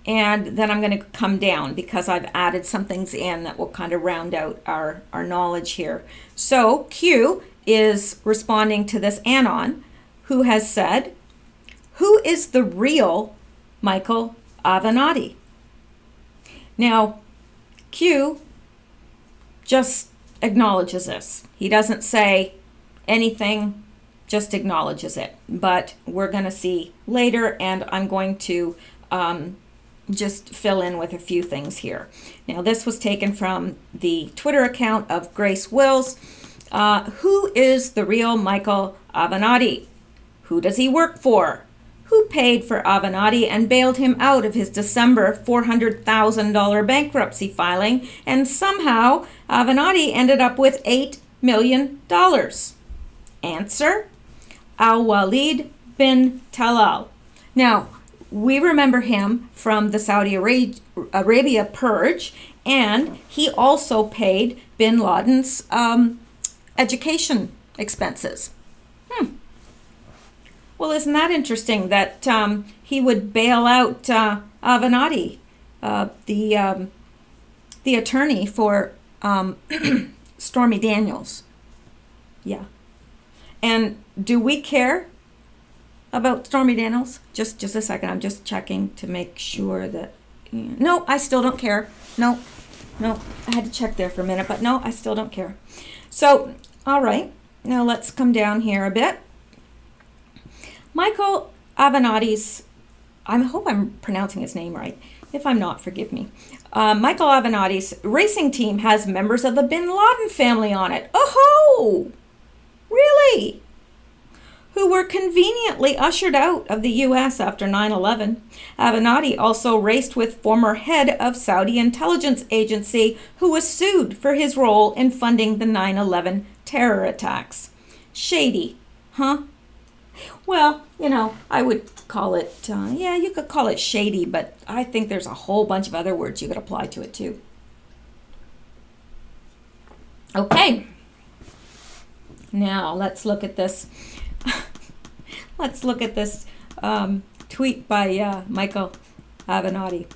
and then I'm going to come down because I've added some things in that will kind of round out our knowledge here. So Q is responding to this Anon, who has said, who is the real Michael Avenatti? Now, Q just acknowledges this. He doesn't say anything, just acknowledges it. But we're going to see later, and I'm going to just fill in with a few things here. Now, this was taken from the Twitter account of Grace Wills. Who is the real Michael Avenatti? Who does he work for? Who paid for Avenatti and bailed him out of his December $400,000 bankruptcy filing, and somehow Avenatti ended up with $8 million? Answer: Al-Walid bin Talal. Now, we remember him from the Saudi Arabia purge, and he also paid bin Laden's education expenses. Well, isn't that interesting that he would bail out Avenatti, the attorney for Stormy Daniels? Yeah. And do we care about Stormy Daniels? Just a second. I'm just checking to make sure that... No, I still don't care. No. I had to check there for a minute, but no, I still don't care. So, all right. Now let's come down here a bit. Michael Avenatti's, I hope I'm pronouncing his name right. If I'm not, forgive me. Michael Avenatti's racing team has members of the bin Laden family on it. Oh, really? Who were conveniently ushered out of the U.S. after 9/11. Avenatti also raced with former head of Saudi intelligence agency who was sued for his role in funding the 9/11 terror attacks. Shady, huh? Well, I would call it, you could call it shady, but I think there's a whole bunch of other words you could apply to it too. Okay. Now, let's look at this. Tweet by Michael Avenatti.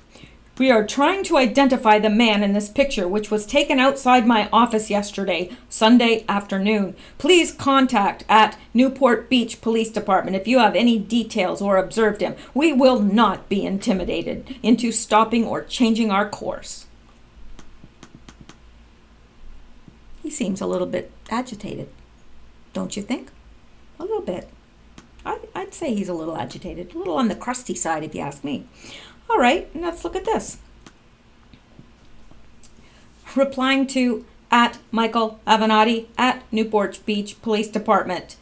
We are trying to identify the man in this picture, which was taken outside my office yesterday, Sunday afternoon. Please contact at Newport Beach Police Department if you have any details or observed him. We will not be intimidated into stopping or changing our course. He seems a little bit agitated, don't you think? A little bit. I'd say he's a little agitated, a little on the crusty side if you ask me. All right, let's look at this. Replying to at Michael Avenatti at Newport Beach Police Department.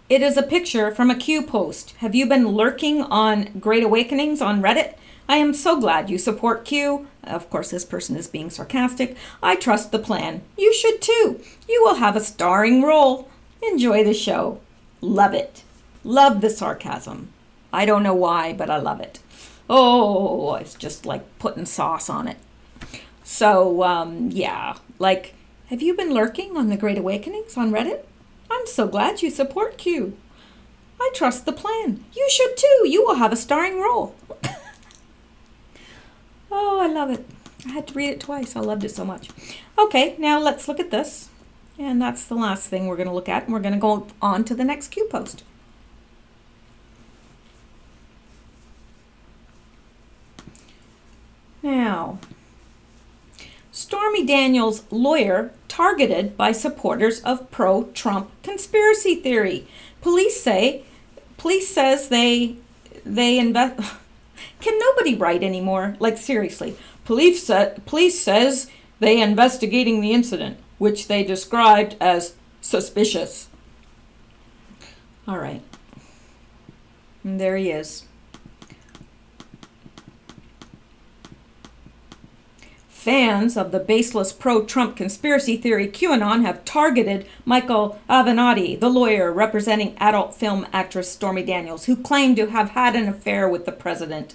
It is a picture from a Q post. Have you been lurking on Great Awakenings on Reddit? I am so glad you support Q. Of course, this person is being sarcastic. I trust the plan. You should too. You will have a starring role. Enjoy the show. Love it. Love the sarcasm. I don't know why, but I love it. Oh, it's just like putting sauce on it. So, have you been lurking on the Great Awakenings on Reddit? I'm so glad you support Q. I trust the plan. You should too. You will have a starring role. Oh, I love it. I had to read it twice. I loved it so much. Okay, now let's look at this. And that's the last thing we're going to look at. And we're going to go on to the next Q post. Now, Stormy Daniels' lawyer targeted by supporters of pro-Trump conspiracy theory. Police says they invest. Can nobody write anymore? Like seriously, police says they investigating the incident. which they described as suspicious. All right. And there he is. Fans of the baseless pro-Trump conspiracy theory QAnon have targeted Michael Avenatti, the lawyer representing adult film actress Stormy Daniels, who claimed to have had an affair with the president.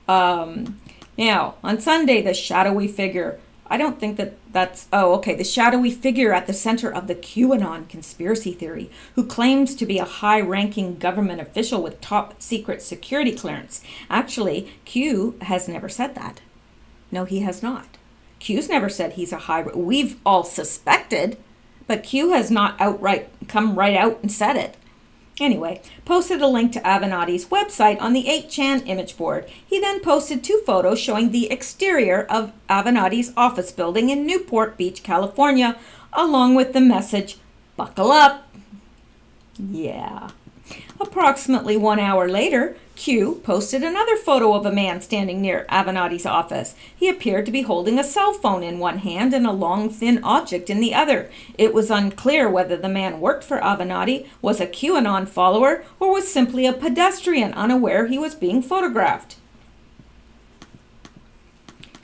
Now, on Sunday, the shadowy figure, the shadowy figure at the center of the QAnon conspiracy theory, who claims to be a high-ranking government official with top-secret security clearance. Actually, Q has never said that. No, he has not. Q's never said he's a we've all suspected, but Q has not come right out and said it. Anyway, posted a link to Avenatti's website on the 8chan image board. He then posted 2 photos showing the exterior of Avenatti's office building in Newport Beach, California, along with the message, "Buckle up." Yeah. Approximately 1 hour later, Q posted another photo of a man standing near Avenatti's office. He appeared to be holding a cell phone in one hand and a long, thin object in the other. It was unclear whether the man worked for Avenatti, was a QAnon follower, or was simply a pedestrian unaware he was being photographed.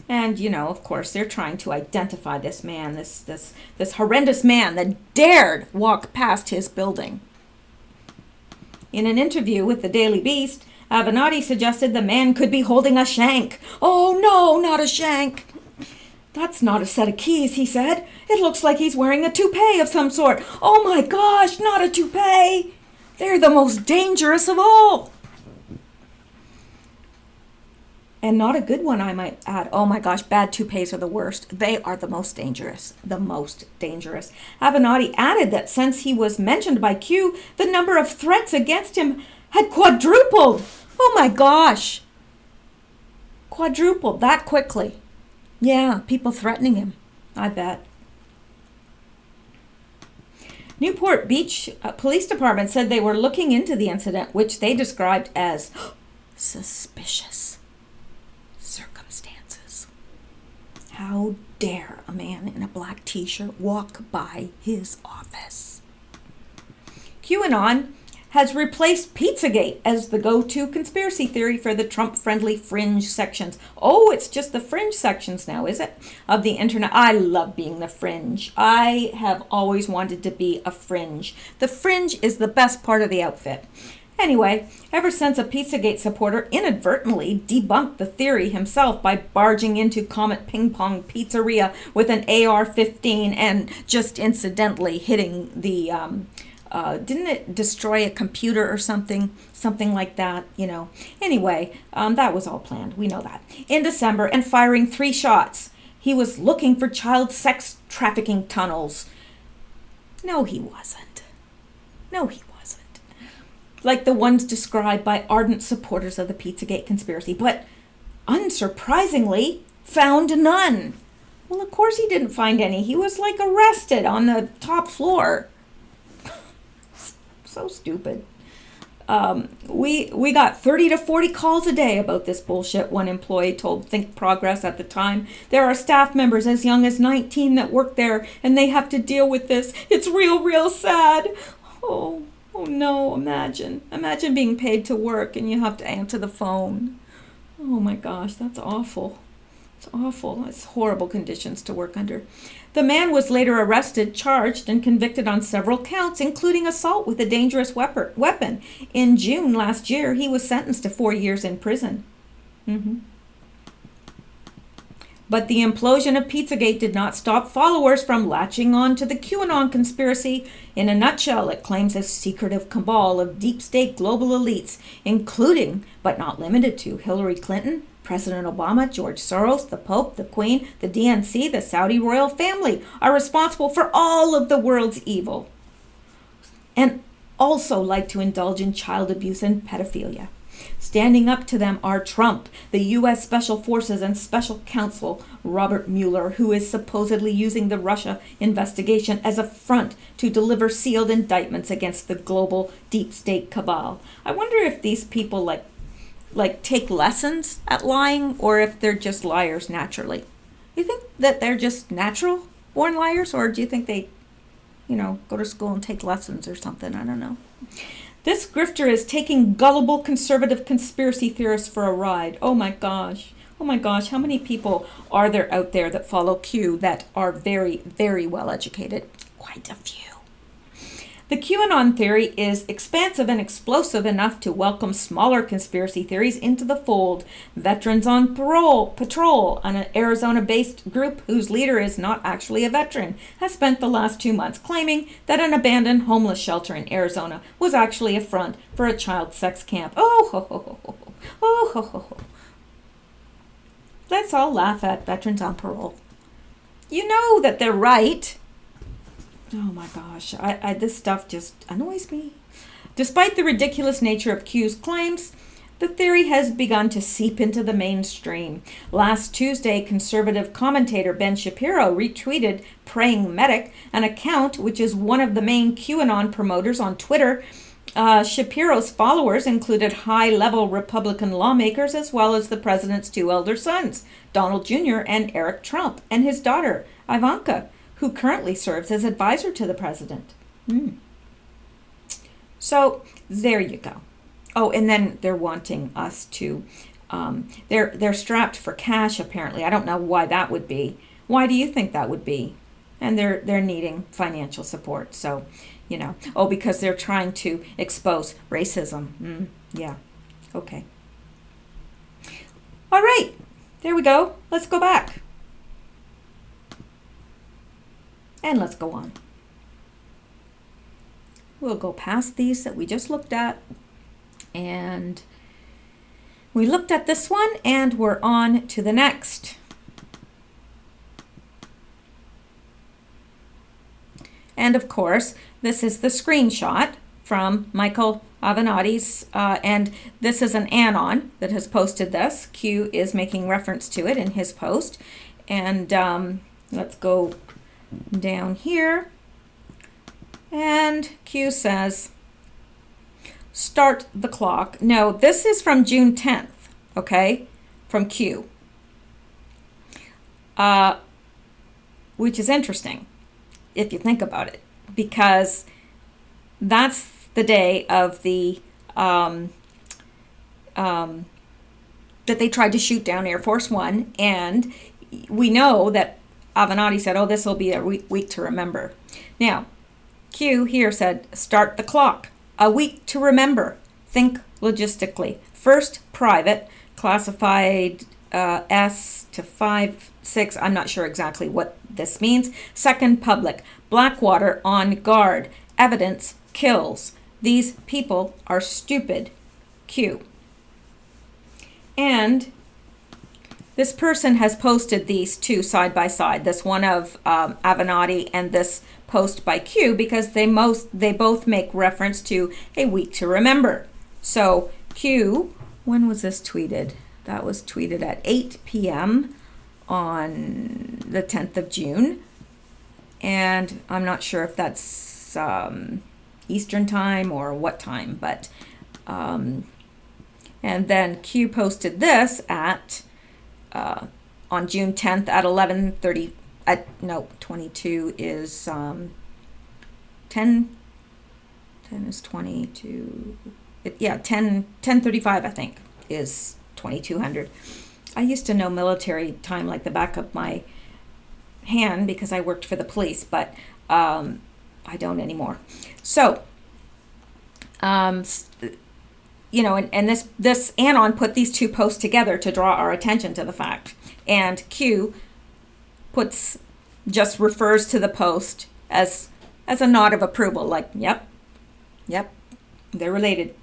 And, of course, they're trying to identify this man, this horrendous man that dared walk past his building. In an interview with the Daily Beast, Avenatti suggested the man could be holding a shank. "Oh, no, not a shank." "That's not a set of keys," he said. "It looks like he's wearing a toupee of some sort." "Oh my gosh, not a toupee. They're the most dangerous of all." And not a good one, I might add. Oh my gosh, bad toupees are the worst. They are the most dangerous. The most dangerous. Avenatti added that since he was mentioned by Q, the number of threats against him had quadrupled. Oh my gosh. Quadrupled that quickly. Yeah, people threatening him, I bet. Newport Beach Police Department said they were looking into the incident, which they described as suspicious circumstances. How dare a man in a black t-shirt walk by his office? QAnon has replaced Pizzagate as the go-to conspiracy theory for the Trump-friendly fringe sections. Oh, it's just the fringe sections now, is it? Of the internet. I love being the fringe. I have always wanted to be a fringe. The fringe is the best part of the outfit. Anyway, ever since a Pizzagate supporter inadvertently debunked the theory himself by barging into Comet Ping Pong Pizzeria with an AR-15 and just incidentally hitting the... didn't it destroy a computer or something like that, Anyway, that was all planned. We know that. In December, and firing 3 shots. He was looking for child sex trafficking tunnels. No, he wasn't. Like the ones described by ardent supporters of the Pizzagate conspiracy, but unsurprisingly, found none. Well, of course he didn't find any. He was arrested on the top floor. So stupid. We got 30 to 40 calls a day about this bullshit, one employee told Think Progress at the time. There are staff members as young as 19 that work there, and they have to deal with this. It's real sad. Oh no, imagine being paid to work and you have to answer the phone. Oh my gosh, that's awful. It's awful. It's horrible conditions to work under. The man was later arrested, charged, and convicted on several counts, including assault with a dangerous weapon. In June last year, he was sentenced to 4 years in prison. But the implosion of Pizzagate did not stop followers from latching on to the QAnon conspiracy. In a nutshell, it claims a secretive cabal of deep state global elites, including, but not limited to, Hillary Clinton, President Obama, George Soros, the Pope, the Queen, the DNC, the Saudi royal family, are responsible for all of the world's evil, and also like to indulge in child abuse and pedophilia. Standing up to them are Trump, the U.S. Special Forces and Special Counsel Robert Mueller, who is supposedly using the Russia investigation as a front to deliver sealed indictments against the global deep state cabal. I wonder if these people take lessons at lying, or if they're just liars naturally. You think that they're just natural? born liars, or do you think they, go to school and take lessons or something? I don't know. This grifter is taking gullible conservative conspiracy theorists for a ride. Oh my gosh. Oh my gosh. How many people are there out there that follow Q that are very, very well educated? Quite a few. The QAnon theory is expansive and explosive enough to welcome smaller conspiracy theories into the fold. Veterans on Patrol, an Arizona-based group whose leader is not actually a veteran, has spent the last 2 months claiming that an abandoned homeless shelter in Arizona was actually a front for a child sex camp. Oh, ho, ho, ho, ho, ho. Oh, ho, ho, ho. Let's all laugh at Veterans on Parole. You know that they're right. Oh my gosh, this stuff just annoys me. Despite the ridiculous nature of Q's claims, the theory has begun to seep into the mainstream. Last Tuesday, conservative commentator Ben Shapiro retweeted Praying Medic, an account which is one of the main QAnon promoters on Twitter. Shapiro's followers included high-level Republican lawmakers as well as the president's 2 elder sons, Donald Jr. and Eric Trump, and his daughter, Ivanka, who currently serves as advisor to the president. So there you go. Oh, and then they're wanting us to, they're strapped for cash apparently. I don't know why that would be. Why do you think that would be? And they're needing financial support. So, because they're trying to expose racism. Yeah, okay. All right, there we go. Let's go back. And let's go on. We'll go past these that we just looked at. And we looked at this one and we're on to the next. And of course, this is the screenshot from Michael Avenatti's, and this is an anon that has posted this. Q is making reference to it in his post. And let's go down here, and Q says, start the clock. No, this is from June 10th, okay, from Q, which is interesting if you think about it, because that's the day of the, that they tried to shoot down Air Force One, and we know that Avenatti said, oh, this will be a week to remember. Now, Q here said, start the clock. A week to remember. Think logistically. First, private, classified S to 5, 6. I'm not sure exactly what this means. Second, public. Blackwater on guard. Evidence kills. These people are stupid. Q. And this person has posted these two side by side, this one of Avenatti and this post by Q, because they both make reference to a week to remember. So Q, when was this tweeted? That was tweeted at 8 p.m. on the 10th of June. And I'm not sure if that's Eastern time or what time, but and then Q posted this at on June 10th at 11:30. 22 is 10 is 22. 10:35 I think is 2200. I used to know military time like the back of my hand because I worked for the police, but I don't anymore. So and this anon put these two posts together to draw our attention to the fact. And Q just refers to the post as a nod of approval, like, yep, they're related.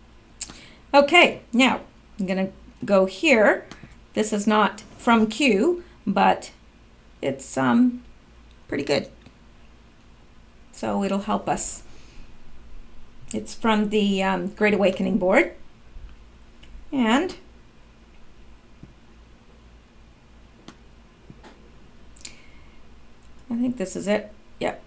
Okay, now I'm gonna go here. This is not from Q, but it's pretty good. So it'll help us. It's from the Great Awakening Board. And I think this is it. Yep.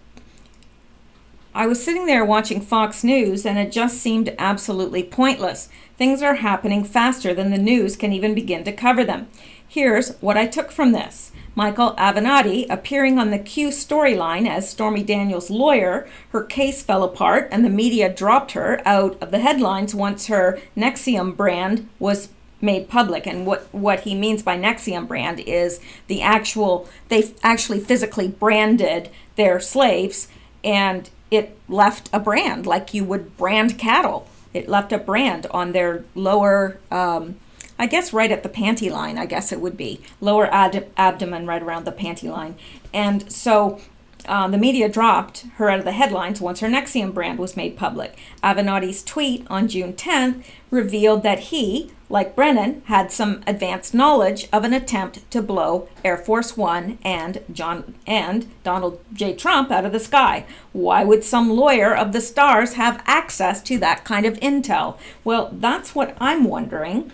I was sitting there watching Fox News and it just seemed absolutely pointless. Things are happening faster than the news can even begin to cover them. Here's what I took from this. Michael Avenatti appearing on the Q storyline as Stormy Daniels' lawyer. Her case fell apart and the media dropped her out of the headlines once her Nexium brand was made public. And what he means by Nexium brand is they actually physically branded their slaves, and it left a brand like you would brand cattle. It left a brand on their lower, I guess right at the panty line, I guess it would be. Lower abdomen right around the panty line. And so the media dropped her out of the headlines once her Nexium brand was made public. Avenatti's tweet on June 10th revealed that he, like Brennan, had some advanced knowledge of an attempt to blow Air Force One and Donald J. Trump out of the sky. Why would some lawyer of the stars have access to that kind of intel? Well, that's what I'm wondering.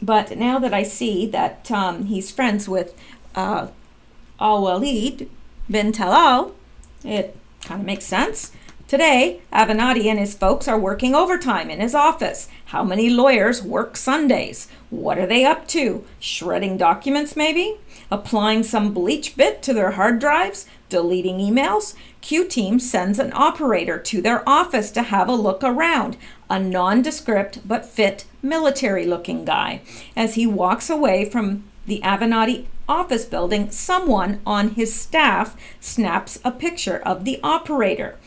But now that I see that he's friends with Al-Walid bin Talal, it kind of makes sense. Today, Avenatti and his folks are working overtime in his office. How many lawyers work Sundays? What are they up to? Shredding documents, maybe? Applying some bleach bit to their hard drives? Deleting emails? Q Team sends an operator to their office to have a look around. A nondescript but fit military-looking guy. As he walks away from the Avenatti office building, someone on his staff snaps a picture of the operator.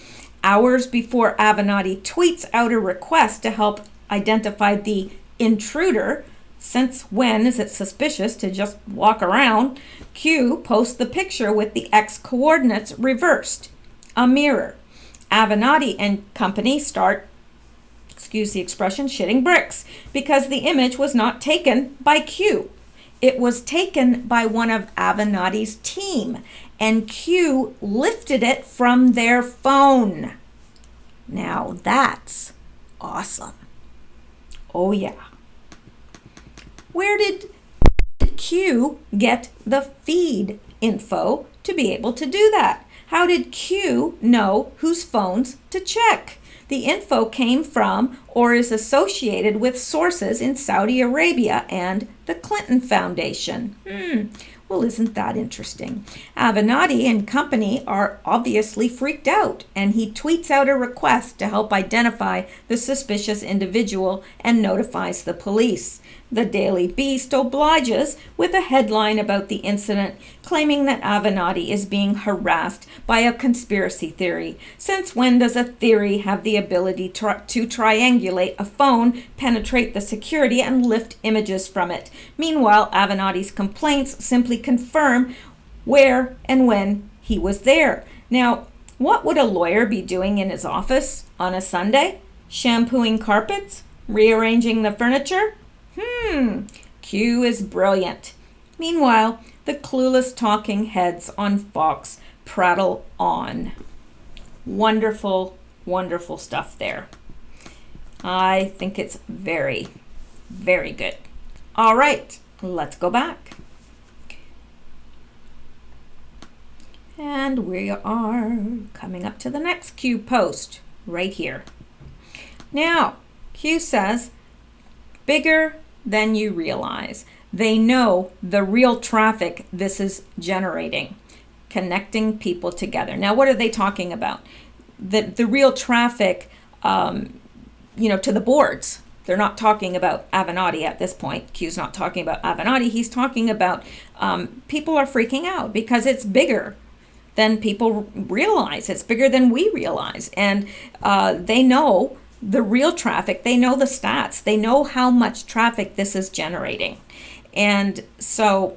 Hours before Avenatti tweets out a request to help identify the intruder, since when is it suspicious to just walk around? Q posts the picture with the X coordinates reversed, a mirror. Avenatti and company start, excuse the expression, shitting bricks because the image was not taken by Q. It was taken by one of Avenatti's team, and Q lifted it from their phone. Now that's awesome. Oh yeah. Where did Q get the feed info to be able to do that? How did Q know whose phones to check? The info came from or is associated with sources in Saudi Arabia and the Clinton Foundation. Well, isn't that interesting? Avenatti and company are obviously freaked out, and he tweets out a request to help identify the suspicious individual and notifies the police. The Daily Beast obliges with a headline about the incident, claiming that Avenatti is being harassed by a conspiracy theory. Since when does a theory have the ability to triangulate a phone, penetrate the security, and lift images from it? Meanwhile, Avenatti's complaints simply confirm where and when he was there. Now, what would a lawyer be doing in his office on a Sunday? Shampooing carpets? Rearranging the furniture? Q is brilliant. Meanwhile, the clueless talking heads on Fox prattle on. Wonderful, wonderful stuff there. I think it's very, very good. All right, let's go back. And we are coming up to the next Q post right here. Now, Q says, bigger than you realize. They know the real traffic this is generating, connecting people together. Now, what are they talking about? The real traffic, to the boards. They're not talking about Avenatti at this point. Q's not talking about Avenatti. He's talking about people are freaking out because it's bigger than people realize. It's bigger than we realize. And they know the real traffic. They know the stats. They know how much traffic this is generating. And so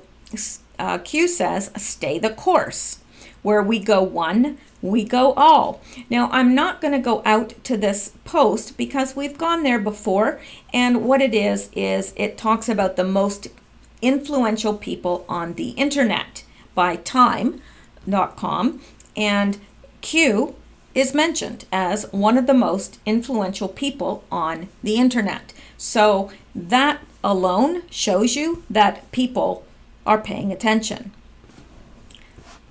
Q says, stay the course. Where we go one, we go all. Now, I'm not going to go out to this post because we've gone there before. And what it is it talks about the most influential people on the internet by time.com. And Q is mentioned as one of the most influential people on the internet. So that alone shows you that people are paying attention.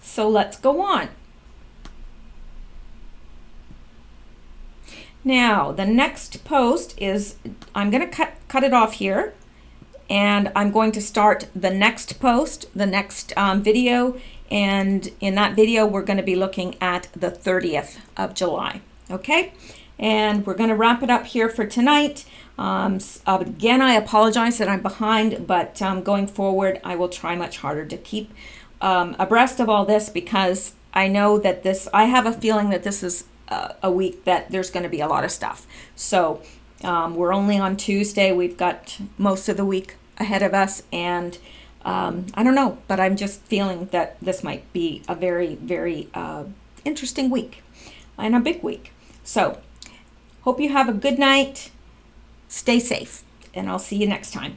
So let's go on. Now, the next post is, I'm going to cut it off here, and I'm going to start the next post, the next video, and in that video we're going to be looking at the 30th of July. Okay, and we're going to wrap it up here for tonight. Again, I apologize that I'm behind, but going forward I will try much harder to keep abreast of all this, because I know that I have a feeling that this is a week that there's going to be a lot of stuff. So we're only on Tuesday. We've got most of the week ahead of us, and I don't know, but I'm just feeling that this might be a very, very interesting week and a big week. So hope you have a good night. Stay safe, and I'll see you next time.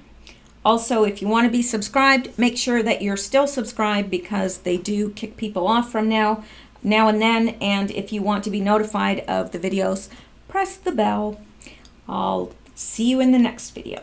Also, if you want to be subscribed, make sure that you're still subscribed, because they do kick people off from now and then. And if you want to be notified of the videos, press the bell. I'll see you in the next video.